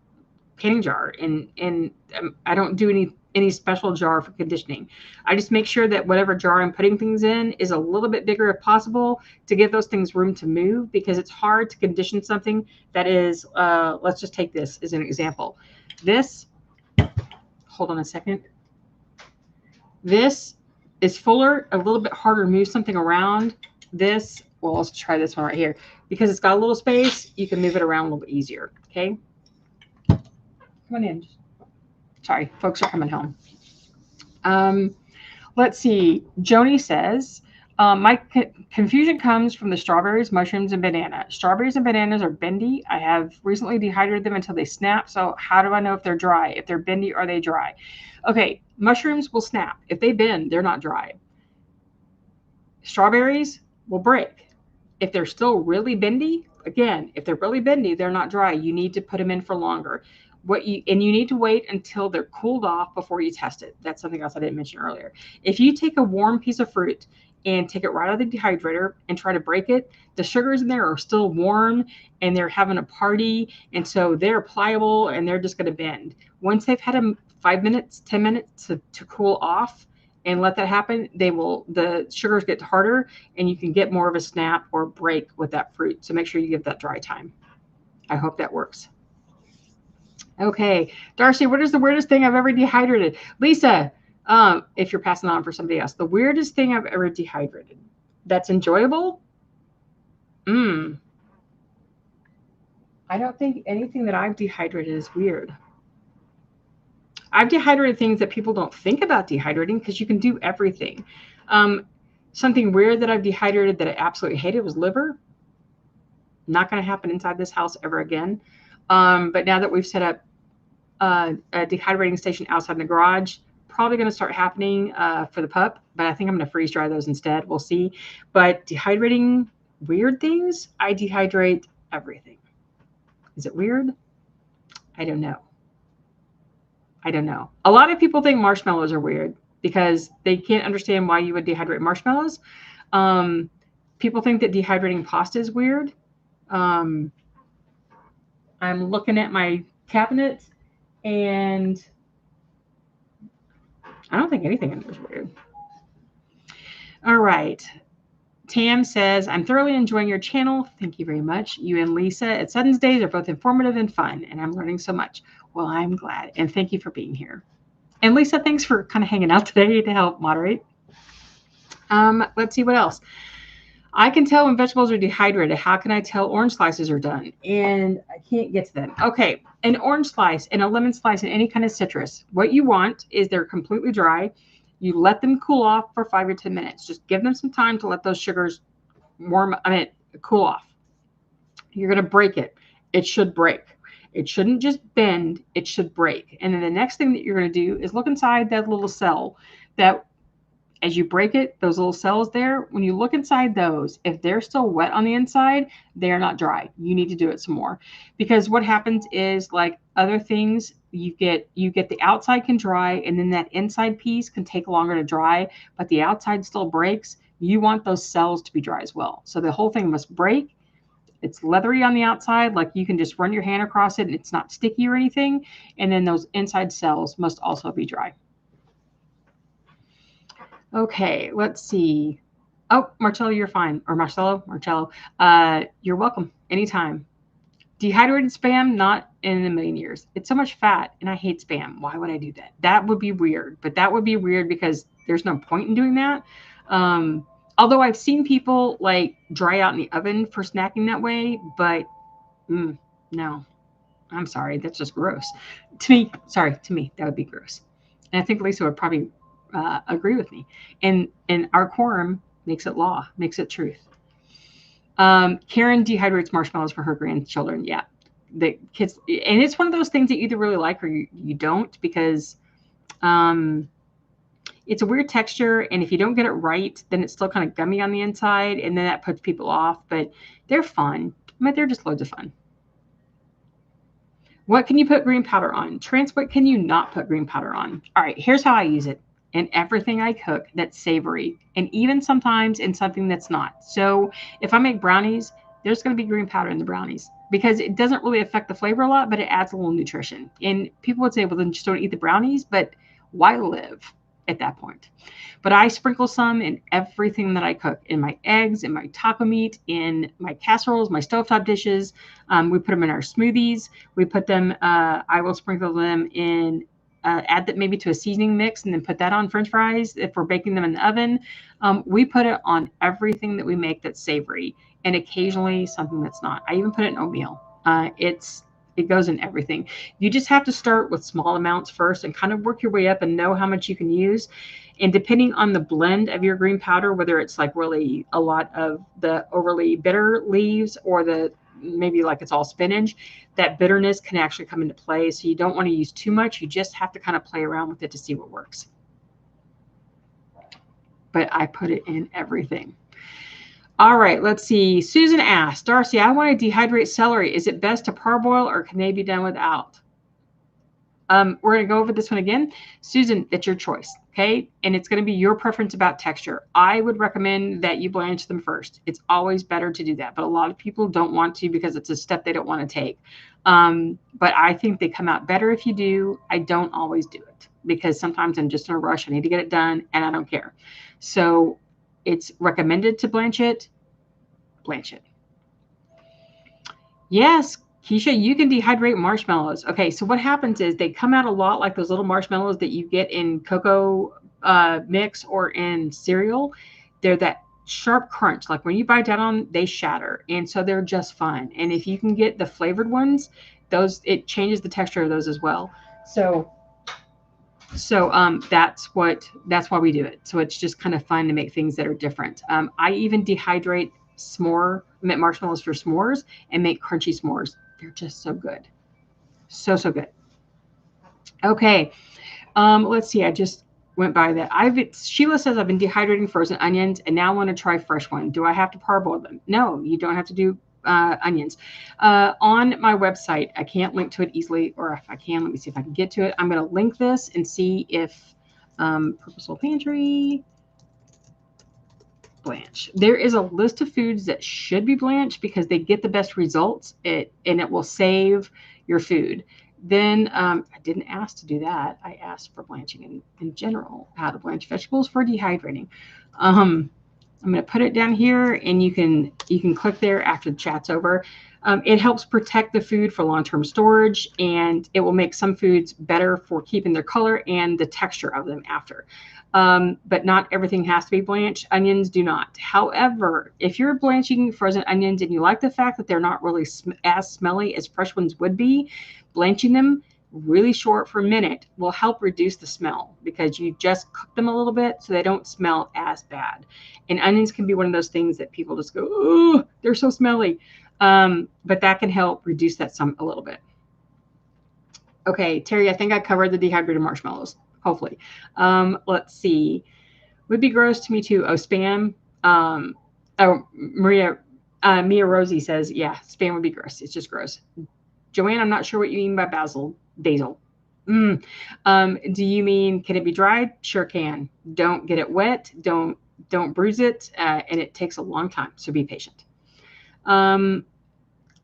canning jar, and I don't do any special jar for conditioning. I just make sure that whatever jar I'm putting things in is a little bit bigger if possible to give those things room to move, because it's hard to condition something that is, let's just take this as an example. This, hold on a second. This is fuller, a little bit harder to move something around. This, well, let's try this one right here. Because it's got a little space, you can move it around a little bit easier, okay? Come on in. Sorry, folks are coming home. Let's see. Joni says, my confusion comes from the strawberries, mushrooms, and banana. Strawberries and bananas are bendy. I have recently dehydrated them until they snap. So how do I know if they're dry? If they're bendy, are they dry? Okay, mushrooms will snap. If they bend, they're not dry. Strawberries will break. If they're still really bendy, again, if they're really bendy, they're not dry. You need to put them in for longer. You need to wait until they're cooled off before you test it. That's something else I didn't mention earlier. If you take a warm piece of fruit and take it right out of the dehydrator and try to break it, the sugars in there are still warm and they're having a party, and so they're pliable and they're just going to bend. Once they've had them 5 minutes, 10 minutes to cool off and let that happen, the sugars get harder and you can get more of a snap or break with that fruit. So make sure you give that dry time. I hope that works. Okay, Darcy, what is the weirdest thing I've ever dehydrated? Lisa, if you're passing on for somebody else, the weirdest thing I've ever dehydrated that's enjoyable? I don't think anything that I've dehydrated is weird. I've dehydrated things that people don't think about dehydrating because you can do everything. Something weird that I've dehydrated that I absolutely hated was liver. Not going to happen inside this house ever again. But now that we've set up a dehydrating station outside in the garage, probably going to start happening for the pup, but I think I'm going to freeze dry those instead. We'll see. But dehydrating weird things, I dehydrate everything. Is it weird? I don't know. A lot of people think marshmallows are weird because they can't understand why you would dehydrate marshmallows. People think that dehydrating pasta is weird. I'm looking at my cabinet and I don't think anything in there is weird. All right. Tam says, I'm thoroughly enjoying your channel. Thank you very much. You and Lisa at Sutton's Days are both informative and fun, and I'm learning so much. Well, I'm glad, and thank you for being here. And Lisa, thanks for kind of hanging out today to help moderate. Let's see what else. I can tell when vegetables are dehydrated. How can I tell orange slices are done? And I can't get to them. Okay, an orange slice and a lemon slice and any kind of citrus. What you want is they're completely dry. You let them cool off for 5 or 10 minutes. Just give them some time to let those sugars cool off. You're going to break it. It should break. It shouldn't just bend. It should break. And then the next thing that you're going to do is look inside that little cell that, as you break it, those little cells there, when you look inside those, if they're still wet on the inside, they're not dry. You need to do it some more, because what happens is, like other things, you get the outside can dry and then that inside piece can take longer to dry, but the outside still breaks. You want those cells to be dry as well. So the whole thing must break. It's leathery on the outside, like you can just run your hand across it and it's not sticky or anything. And then those inside cells must also be dry. Okay, let's see. Oh, Marcello, you're fine. Or Marcello, you're welcome anytime. Dehydrated Spam, not in a million years. It's so much fat, and I hate Spam. Why would I do that? That would be weird. But that would be weird because there's no point in doing that. Although I've seen people like dry out in the oven for snacking that way, but no. I'm sorry. That's just gross. To me, that would be gross. And I think Lisa would probably agree with me. And our quorum makes it law, makes it truth. Karen dehydrates marshmallows for her grandchildren. Yeah. that kids, and it's one of those things that you either really like or you don't, because it's a weird texture, and if you don't get it right, then it's still kind of gummy on the inside, and then that puts people off. But they're fun. I mean, they're just loads of fun. What can you put green powder on? Trans, what can you not put green powder on? All right, here's how I use it. In everything I cook that's savory, and even sometimes in something that's not. So if I make brownies, there's going to be green powder in the brownies, because it doesn't really affect the flavor a lot, but it adds a little nutrition. And people would say, well, then just don't eat the brownies, but why live at that point? But I sprinkle some in everything that I cook, in my eggs, in my taco meat, in my casseroles, my stovetop dishes. We put them in our smoothies. We put them, I will sprinkle them in, add that maybe to a seasoning mix, and then put that on French fries if we're baking them in the oven. We put it on everything that we make that's savory, and occasionally something that's not. I even put it in oatmeal. It goes in everything. You just have to start with small amounts first and kind of work your way up and know how much you can use. And depending on the blend of your green powder, whether it's like really a lot of the overly bitter leaves or the maybe like it's all spinach, that bitterness can actually come into play. So you don't want to use too much. You just have to kind of play around with it to see what works. But I put it in everything. All right, let's see. Susan asked, Darcy, I want to dehydrate celery. Is it best to parboil, or can they be done without? We're going to go over this one again. Susan, it's your choice, okay? And it's going to be your preference about texture. I would recommend that you blanch them first. It's always better to do that, but a lot of people don't want to because it's a step they don't want to take. But I think they come out better if you do. I don't always do it because sometimes I'm just in a rush. I need to get it done, and I don't care. So it's recommended to blanch it. Blanch it. Yes, Keisha, you can dehydrate marshmallows. Okay, so what happens is they come out a lot like those little marshmallows that you get in cocoa mix or in cereal. They're that sharp crunch. Like when you bite down on, they shatter, and so they're just fun. And if you can get the flavored ones, those, it changes the texture of those as well. So that's why we do it. So it's just kind of fun to make things that are different. I even dehydrate marshmallows for s'mores and make crunchy s'mores. They're just so good. So good. Okay. Let's see. I just went by that. Sheila says I've been dehydrating frozen onions and now want to try fresh one. Do I have to parboil them? No, you don't have to do onions. On my website, I can't link to it easily, or if I can, let me see if I can get to it. I'm going to link this and see if Purposeful Pantry blanch. There is a list of foods that should be blanched because they get the best results, and it will save your food. Then I didn't ask to do that. I asked for blanching in general, how to blanch vegetables for dehydrating. I'm going to put it down here, and you can click there after the chat's over. It helps protect the food for long-term storage, and it will make some foods better for keeping their color and the texture of them after. But not everything has to be blanched. Onions do not. However, if you're blanching frozen onions and you like the fact that they're not really as smelly as fresh ones would be, blanching them really short for a minute will help reduce the smell because you just cook them a little bit so they don't smell as bad. And onions can be one of those things that people just go, oh, they're so smelly. But that can help reduce that some a little bit. Okay, Terry, I think I covered the dehydrated marshmallows, hopefully. Let's see. Would be gross to me too. Oh, Spam. Mia Rosie says, yeah, Spam would be gross. It's just gross. Joanne, I'm not sure what you mean by basil. Do you mean, can it be dried? Sure can. Don't get it wet. Don't bruise it. And it takes a long time. So be patient.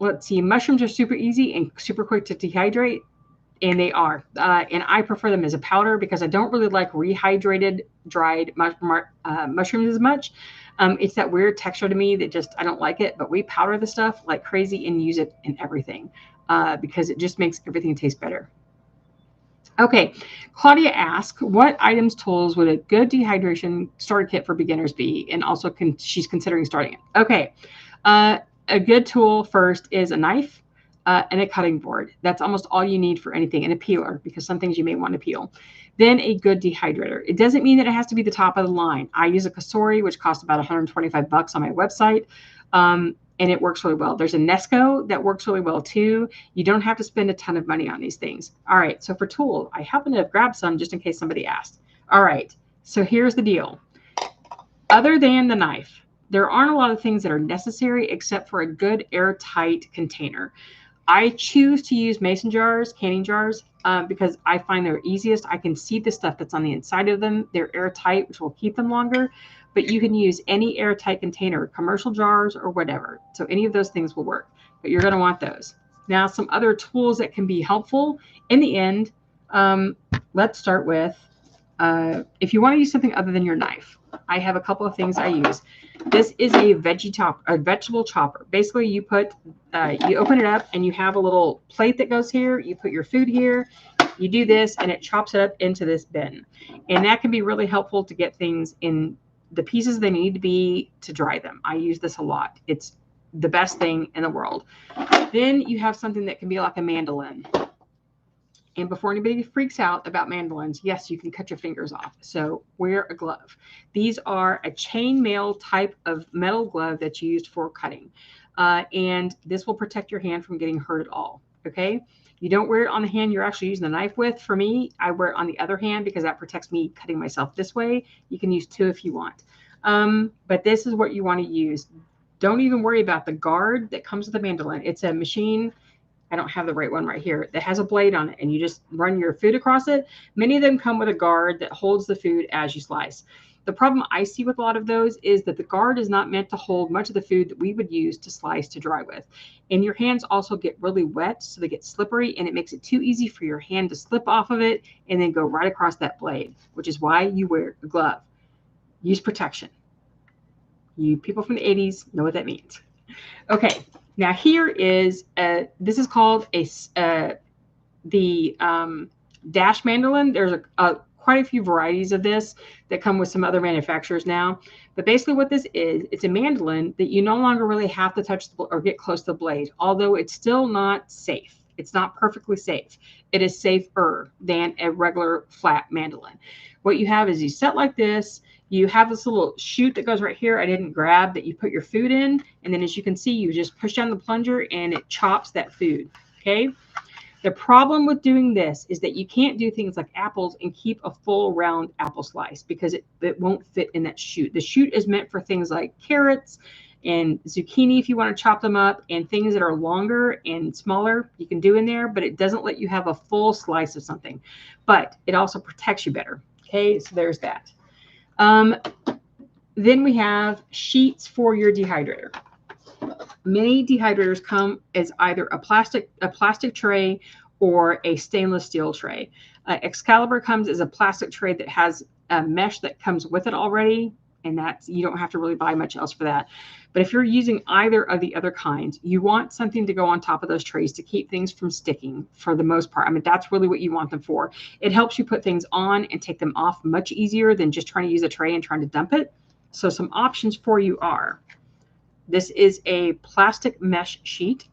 Let's see. Mushrooms are super easy and super quick to dehydrate. And they are. And I prefer them as a powder because I don't really like rehydrated dried mushrooms as much. It's that weird texture to me that just, I don't like it. But we powder the stuff like crazy and use it in everything because it just makes everything taste better. Okay, Claudia asks, what items, tools would a good dehydration starter kit for beginners be? And also she's considering starting it. Okay, a good tool first is a knife and a cutting board. That's almost all you need for anything, and a peeler because some things you may want to peel. Then a good dehydrator. It doesn't mean that it has to be the top of the line. I use a Kasori, which costs about $125 on my website. and it works really well. There's a Nesco that works really well too. You don't have to spend a ton of money on these things. All right, so for tool, I happen to have grabbed some just in case somebody asked. All right, so here's the deal. Other than the knife, there aren't a lot of things that are necessary except for a good airtight container. I choose to use mason jars, canning jars, because I find they're easiest. I can see the stuff that's on the inside of them. They're airtight, which will keep them longer, but you can use any airtight container, commercial jars or whatever. So any of those things will work, but you're going to want those. Now, some other tools that can be helpful in the end. Let's start with, if you want to use something other than your knife, I have a couple of things I use. This is a vegetable chopper. Basically, you open it up and you have a little plate that goes here. You put your food here. You do this and it chops it up into this bin. And that can be really helpful to get things in the pieces they need to be to dry them. I use this a lot. It's the best thing in the world. Then you have something that can be like a mandolin. And before anybody freaks out about mandolins, yes, you can cut your fingers off. So wear a glove. These are a chain mail type of metal glove that's used for cutting. And this will protect your hand from getting hurt at all. Okay. You don't wear it on the hand you're actually using the knife with. For me, I wear it on the other hand because that protects me cutting myself this way. You can use two if you want. But this is what you want to use. Don't even worry about the guard that comes with the mandolin. It's a machine. I don't have the right one right here that has a blade on it and you just run your food across it. Many of them come with a guard that holds the food as you slice. The problem I see with a lot of those is that the guard is not meant to hold much of the food that we would use to slice to dry with. And your hands also get really wet, so they get slippery, and it makes it too easy for your hand to slip off of it and then go right across that blade, which is why you wear a glove. Use protection. You people from the 80s know what that means. Okay. Now here is this is called the dash mandolin. There's quite a few varieties of this that come with some other manufacturers now. But basically what this is, it's a mandolin that you no longer really have to touch or get close to the blade, although it's still not safe. It's not perfectly safe. It is safer than a regular flat mandolin. What you have is you set like this. You have this little chute that goes right here. I didn't grab that you put your food in. And then as you can see, you just push down the plunger and it chops that food. Okay. The problem with doing this is that you can't do things like apples and keep a full round apple slice because it won't fit in that chute. The chute is meant for things like carrots and zucchini if you want to chop them up, and things that are longer and smaller you can do in there, but it doesn't let you have a full slice of something. But it also protects you better. Okay, so there's that. Then we have sheets for your dehydrator. Many dehydrators come as either a plastic tray or a stainless steel tray. Excalibur comes as a plastic tray that has a mesh that comes with it already, and that's, you don't have to really buy much else for that. But if you're using either of the other kinds, you want something to go on top of those trays to keep things from sticking for the most part. I mean, that's really what you want them for. It helps you put things on and take them off much easier than just trying to use a tray and trying to dump it. So some options for you are, this is a plastic mesh sheet.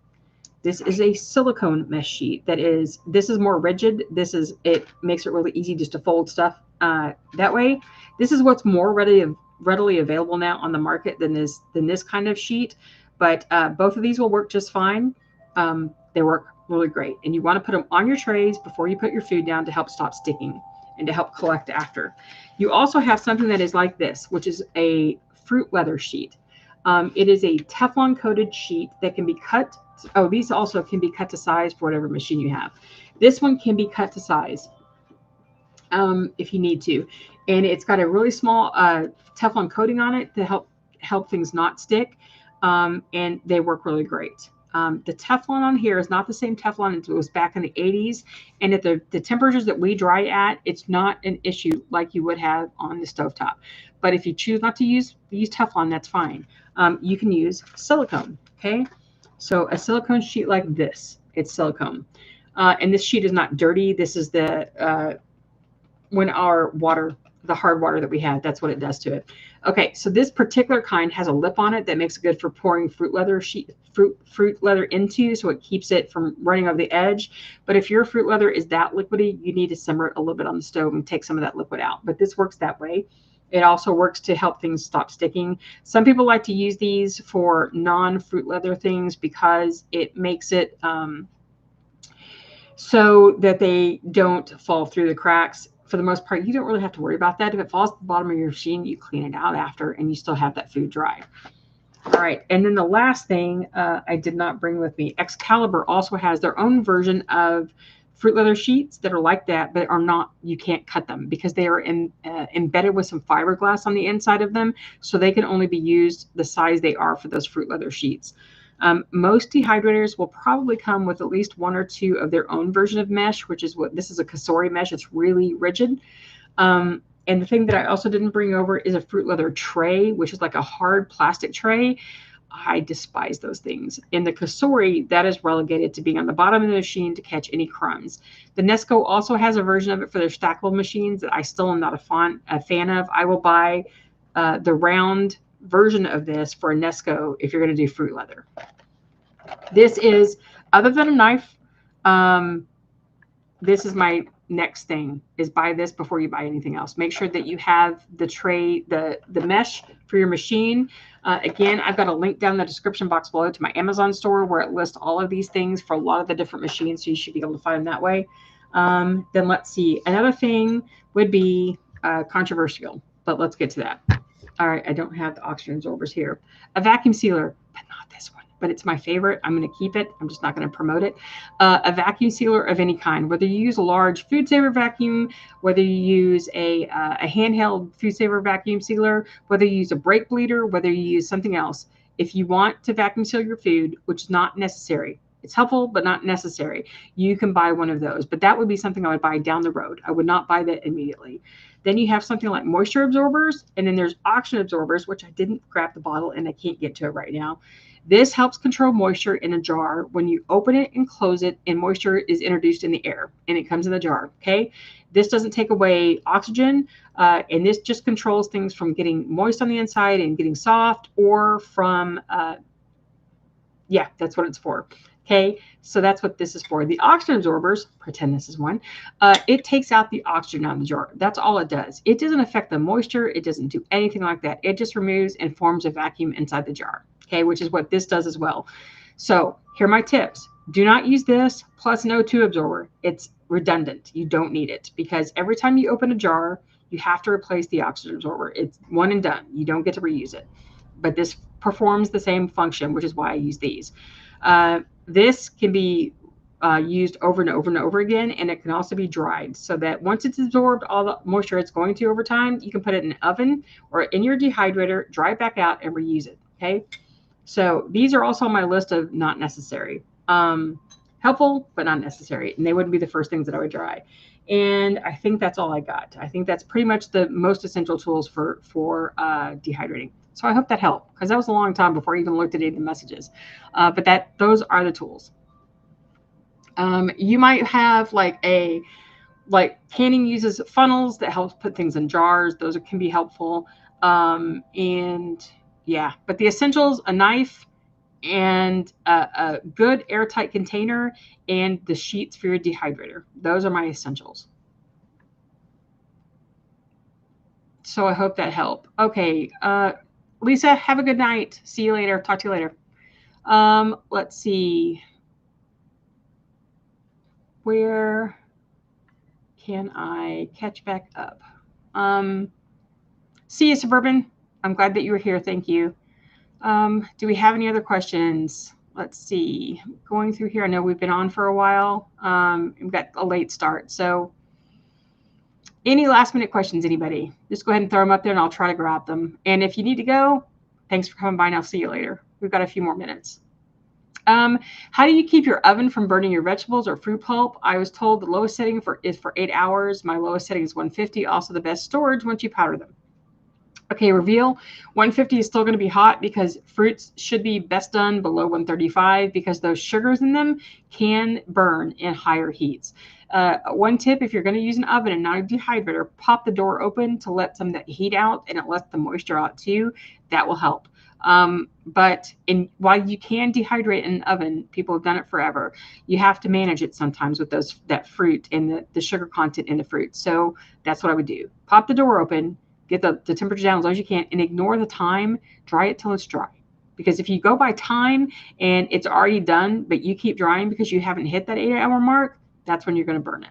This is a silicone mesh sheet this is more rigid. It makes it really easy just to fold stuff that way. This is what's more readily available now on the market than this kind of sheet. But both of these will work just fine. They work really great. And you want to put them on your trays before you put your food down to help stop sticking and to help collect after. You also have something that is like this, which is a fruit leather sheet. It is a Teflon coated sheet that can be cut. Oh, these also can be cut to size for whatever machine you have. This one can be cut to size if you need to. And it's got a really small Teflon coating on it to help things not stick. And they work really great. The Teflon on here is not the same Teflon as it was back in the 80s. And at the temperatures that we dry at, it's not an issue like you would have on the stovetop. But if you choose not to use Teflon, that's fine. You can use silicone, okay? So a silicone sheet like this, it's silicone. And this sheet is not dirty. This is the hard water that we had, that's what it does to it. Okay, so this particular kind has a lip on it that makes it good for pouring fruit leather into, so it keeps it from running over the edge. But if your fruit leather is that liquidy, you need to simmer it a little bit on the stove and take some of that liquid out. But this works that way. It also works to help things stop sticking. Some people like to use these for non-fruit leather things because it makes it so that they don't fall through the cracks. For the most part, you don't really have to worry about that. If it falls to the bottom of your machine, you clean it out after and you still have that food dry. All right, and then the last thing I did not bring with me, Excalibur also has their own version of fruit leather sheets that are like that, but are not, you can't cut them because they are embedded with some fiberglass on the inside of them, so they can only be used the size they are for those fruit leather sheets. Most dehydrators will probably come with at least one or two of their own version of mesh, which is what this is, a celery mesh. It's really rigid. And the thing that I also didn't bring over is a fruit leather tray, which is like a hard plastic tray. I despise those things. In the celery, that is relegated to being on the bottom of the machine to catch any crumbs. The Nesco also has a version of it for their stackable machines that I still am not a fan of. I will buy the round version of this for a Nesco if you're going to do fruit leather. This is, other than a knife, this is my next thing, is buy this before you buy anything else. Make sure that you have the tray, the mesh for your machine. Again, I've got a link down in the description box below to my Amazon store where it lists all of these things for a lot of the different machines, so you should be able to find them that way. Then let's see. Another thing would be controversial, but let's get to that. All right, I don't have the oxygen absorbers here. A vacuum sealer, but not this one. But it's my favorite. I'm going to keep it. I'm just not going to promote it. A vacuum sealer of any kind, whether you use a large food saver vacuum, whether you use a handheld food saver vacuum sealer, whether you use a brake bleeder, whether you use something else. If you want to vacuum seal your food, which is not necessary, it's helpful, but not necessary, you can buy one of those. But that would be something I would buy down the road. I would not buy that immediately. Then you have something like moisture absorbers, and then there's oxygen absorbers, which I didn't grab the bottle and I can't get to it right now. This helps control moisture in a jar. When you open it and close it, and moisture is introduced in the air, and it comes in the jar, okay? This doesn't take away oxygen, and this just controls things from getting moist on the inside and getting soft, or from, yeah, that's what it's for. Okay, so that's what this is for. The oxygen absorbers, pretend this is one, it takes out the oxygen out of the jar. That's all it does. It doesn't affect the moisture. It doesn't do anything like that. It just removes and forms a vacuum inside the jar, okay, which is what this does as well. So here are my tips. Do not use this plus an O2 absorber. It's redundant. You don't need it because every time you open a jar, you have to replace the oxygen absorber. It's one and done. You don't get to reuse it. But this performs the same function, which is why I use these. This can be used over and over and over again, and it can also be dried so that once it's absorbed all the moisture it's going to over time, you can put it in an oven or in your dehydrator, dry it back out, and reuse it. Okay, so these are also on my list of not necessary. Helpful, but not necessary, and they wouldn't be the first things that I would dry. And I think that's all I got. I think that's pretty much the most essential tools for dehydrating. So I hope that helped, because that was a long time before I even looked at any of the messages. But those are the tools. You might have like canning uses funnels that helps put things in jars. Those can be helpful. And yeah, but the essentials: a knife and a good airtight container and the sheets for your dehydrator. Those are my essentials. So I hope that helped. Okay. Lisa, have a good night. See you later. Talk to you later. Let's see. Where can I catch back up? See you, Suburban. I'm glad that you were here. Thank you. Do we have any other questions? Let's see. Going through here. I know we've been on for a while. We've got a late start. So any last minute questions, anybody? Just go ahead and throw them up there and I'll try to grab them. And if you need to go, thanks for coming by and I'll see you later. We've got a few more minutes. How do you keep your oven from burning your vegetables or fruit pulp? I was told the lowest setting is for 8 hours. My lowest setting is 150. Also the best storage once you powder them. Okay, reveal. 150 is still going to be hot because fruits should be best done below 135 because those sugars in them can burn in higher heats. One tip, if you're going to use an oven and not a dehydrator, pop the door open to let some of that heat out, and it lets the moisture out too. That will help. But while you can dehydrate in an oven, people have done it forever, you have to manage it sometimes with that fruit and the sugar content in the fruit. So that's what I would do. Pop the door open, get the temperature down as low as you can, and ignore the time. Dry it till it's dry. Because if you go by time and it's already done, but you keep drying because you haven't hit that 8-hour mark, that's when you're going to burn it.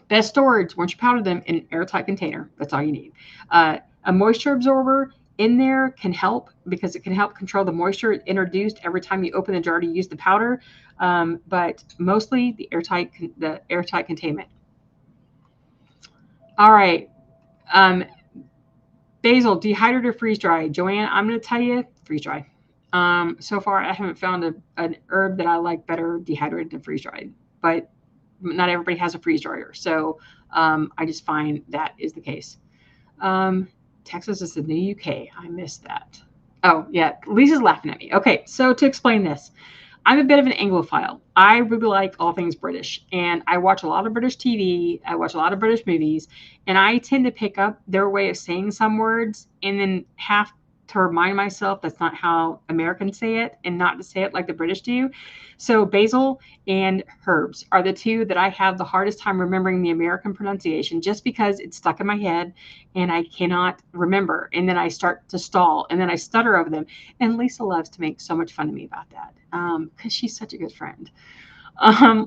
Best storage, once you powder them, in an airtight container. That's all you need. A moisture absorber in there can help because it can help control the moisture introduced every time you open the jar to use the powder. But mostly the airtight containment. All right. Basil, dehydrate or freeze dry. Joanne, I'm going to tell you, freeze dry. So far, I haven't found an herb that I like better dehydrated than freeze dried. But not everybody has a freeze dryer. So I just find that is the case. Texas is the new UK. I missed that. Oh, yeah. Lisa's laughing at me. Okay. So to explain this, I'm a bit of an Anglophile. I really like all things British, and I watch a lot of British TV. I watch a lot of British movies, and I tend to pick up their way of saying some words and then have to remind myself that's not how Americans say it and not to say it like the British do. So basil and herbs are the two that I have the hardest time remembering the American pronunciation just because it's stuck in my head and I cannot remember. And then I start to stall and then I stutter over them. And Lisa loves to make so much fun of me about that because she's such a good friend.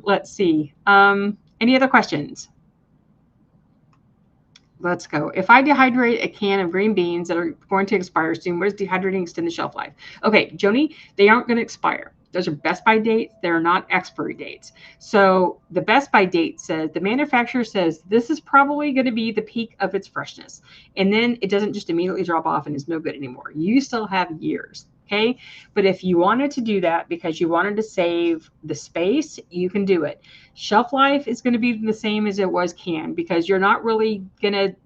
Let's see. Any other questions? Let's go. If I dehydrate a can of green beans that are going to expire soon, what does dehydrating extend the shelf life? Okay, Joni, they aren't going to expire. Those are best by dates. They're not expiry dates. So the best by date says, the manufacturer says, this is probably going to be the peak of its freshness. And then it doesn't just immediately drop off and is no good anymore. You still have years. Okay. But if you wanted to do that because you wanted to save the space, you can do it. Shelf life is going to be the same as it was canned because you're not really going to,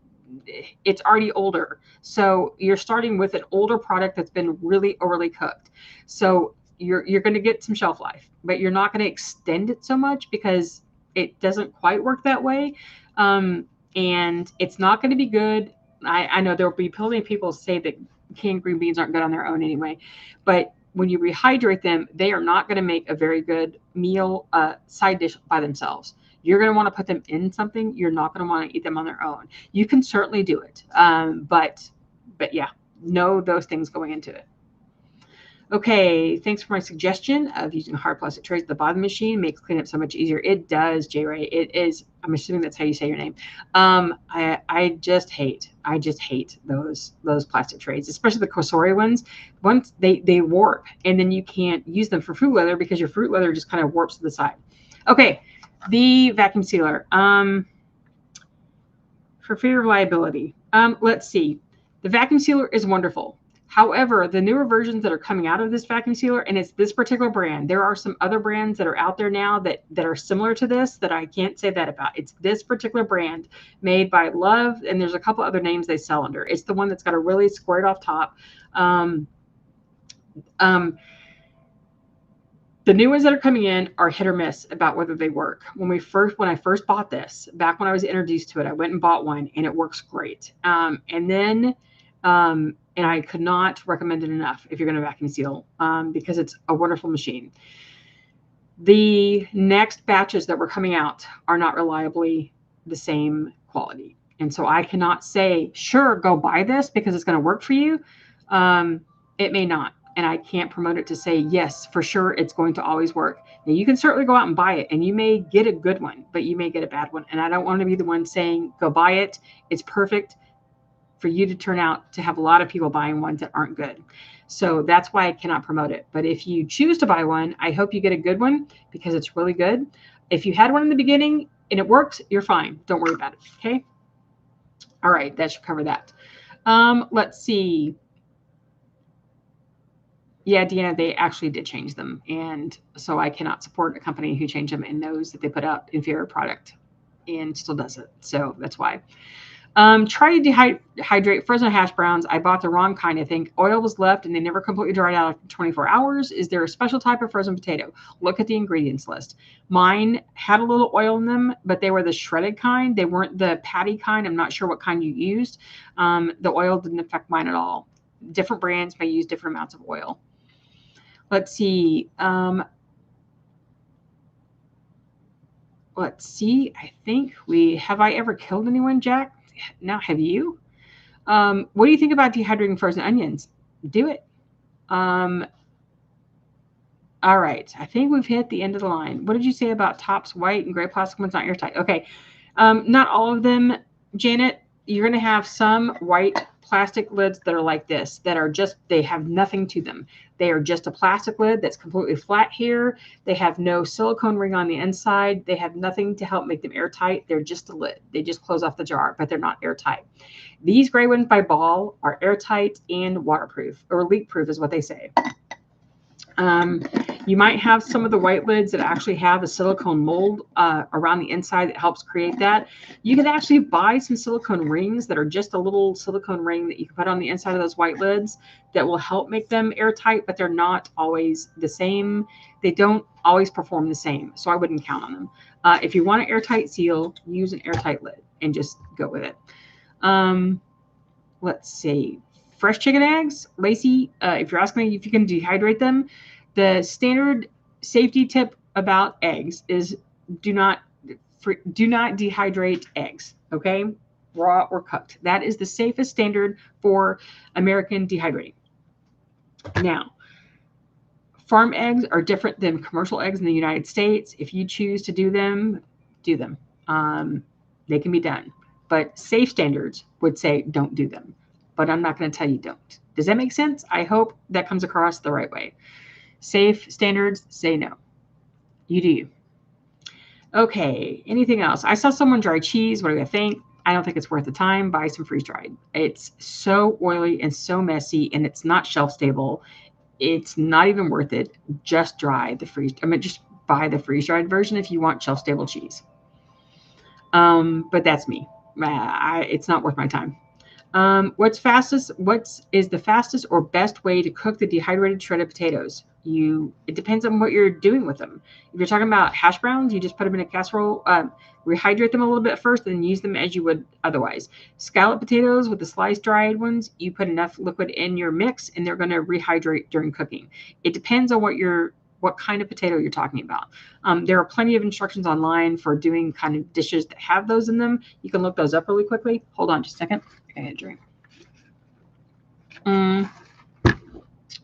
it's already older. So you're starting with an older product that's been really overly cooked. So you're going to get some shelf life, but you're not going to extend it so much because it doesn't quite work that way. And it's not going to be good. I know there will be plenty of people say that canned green beans aren't good on their own anyway, but when you rehydrate them, they are not going to make a very good meal side dish by themselves. You're going to want to put them in something. You're not going to want to eat them on their own. You can certainly do it. But yeah, know those things going into it. Okay, thanks for my suggestion of using hard plastic trays at the bottom of the machine. Makes cleanup so much easier. It does, J. Ray. It is. I'm assuming that's how you say your name. I just hate those plastic trays, especially the Kosori ones. Once they warp, and then you can't use them for fruit leather because your fruit leather just kind of warps to the side. Okay, the vacuum sealer. For fear of liability. Let's see. The vacuum sealer is wonderful. However, the newer versions that are coming out of this vacuum sealer, and it's this particular brand, there are some other brands that are out there now that are similar to this that I can't say that about. It's this particular brand made by Love, and there's a couple other names they sell under. It's the one that's got a really squared off top. The new ones that are coming in are hit or miss about whether they work. When I first bought this, back when I was introduced to it, I went and bought one and it works great. And I could not recommend it enough if you're going to vacuum seal because it's a wonderful machine. The next batches that were coming out are not reliably the same quality. And so I cannot say, sure, go buy this because it's going to work for you. It may not. And I can't promote it to say, yes, for sure, it's going to always work. Now, you can certainly go out and buy it, and you may get a good one, but you may get a bad one. And I don't want to be the one saying, go buy it. It's perfect for you to turn out to have a lot of people buying ones that aren't good. So that's why I cannot promote it. But if you choose to buy one, I hope you get a good one because it's really good. If you had one in the beginning and it works, you're fine. Don't worry about it. Okay. All right. That should cover that. Let's see. Yeah, Deanna, they actually did change them. And so I cannot support a company who changed them and knows that they put out inferior product and still does it. So that's why. Try to dehydrate frozen hash browns. I bought the wrong kind, I think. Oil was left and they never completely dried out after 24 hours. Is there a special type of frozen potato? Look at the ingredients list. Mine had a little oil in them, but they were the shredded kind. They weren't the patty kind. I'm not sure what kind you used. The oil didn't affect mine at all. Different brands may use different amounts of oil. Let's see. Let's see. I think have I ever killed anyone, Jack? Now, have you? What do you think about dehydrating frozen onions? Do it. All right. I think we've hit the end of the line. What did you say about tops white and gray plastic ones not airtight? Okay. Not all of them, Janet. You're going to have some white plastic lids that are like this, that are just, they have nothing to them. They are just a plastic lid that's completely flat here. They have no silicone ring on the inside. They have nothing to help make them airtight. They're just a lid. They just close off the jar, but they're not airtight. These gray ones by Ball are airtight and waterproof, or leak proof is what they say. You might have some of the white lids that actually have a silicone mold around the inside that helps create that. You can actually buy some silicone rings that are just a little silicone ring that you can put on the inside of those white lids that will help make them airtight, but they're not always the same. They don't always perform the same, so I wouldn't count on them. If you want an airtight seal, use an airtight lid and just go with it. Let's see. Fresh chicken eggs, Lacey, if you're asking me if you can dehydrate them, the standard safety tip about eggs is do not dehydrate eggs, okay? Raw or cooked. That is the safest standard for American dehydrating. Now, farm eggs are different than commercial eggs in the United States. If you choose to do them, do them. They can be done. But safe standards would say don't do them. But I'm not going to tell you don't. Does that make sense? I hope that comes across the right way. Safe standards say no. You do you. Okay, anything else? I saw someone dry cheese. What do you think? I don't think it's worth the time. Buy some freeze-dried. It's so oily and so messy, and it's not shelf-stable. It's not even worth it. Just just buy the freeze-dried version if you want shelf-stable cheese. But that's me. It's not worth my time. What is the fastest or best way to cook the dehydrated shredded potatoes? It depends on what you're doing with them. If you're talking about hash browns, you just put them in a casserole, rehydrate them a little bit first, and use them as you would otherwise. Scallop potatoes with the sliced dried ones, you put enough liquid in your mix, and they're going to rehydrate during cooking. It depends on what kind of potato you're talking about. There are plenty of instructions online for doing kind of dishes that have those in them. You can look those up really quickly. Hold on just a second. I gotta drink.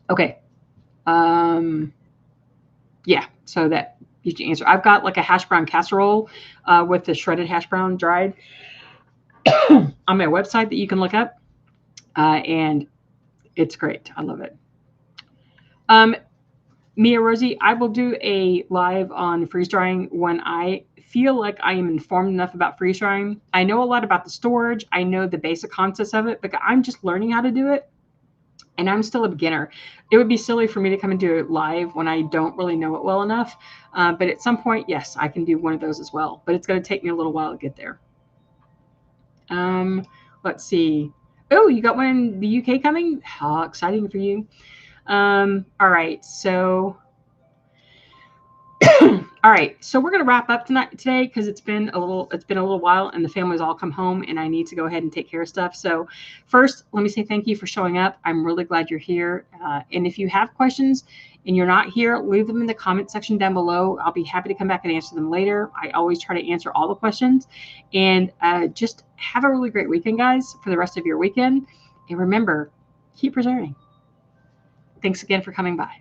Okay. Yeah, so that you can answer. I've got like a hash brown casserole with the shredded hash brown dried on my website that you can look up. And it's great. I love it. Mia Rosie, I will do a live on freeze drying when I feel like I am informed enough about freeze drying. I know a lot about the storage. I know the basic concepts of it, but I'm just learning how to do it. And I'm still a beginner. It would be silly for me to come and do it live when I don't really know it well enough. But at some point, yes, I can do one of those as well. But it's going to take me a little while to get there. Let's see. Oh, you got one in the UK coming? How exciting for you. All right. So all right, so we're going to wrap up today because it's been a little while and the family's all come home and I need to go ahead and take care of stuff. So first, let me say thank you for showing up. I'm really glad you're here. And if you have questions and you're not here, leave them in the comment section down below. I'll be happy to come back and answer them later. I always try to answer all the questions. And just have a really great weekend, guys, for the rest of your weekend. And remember, keep preserving. Thanks again for coming by.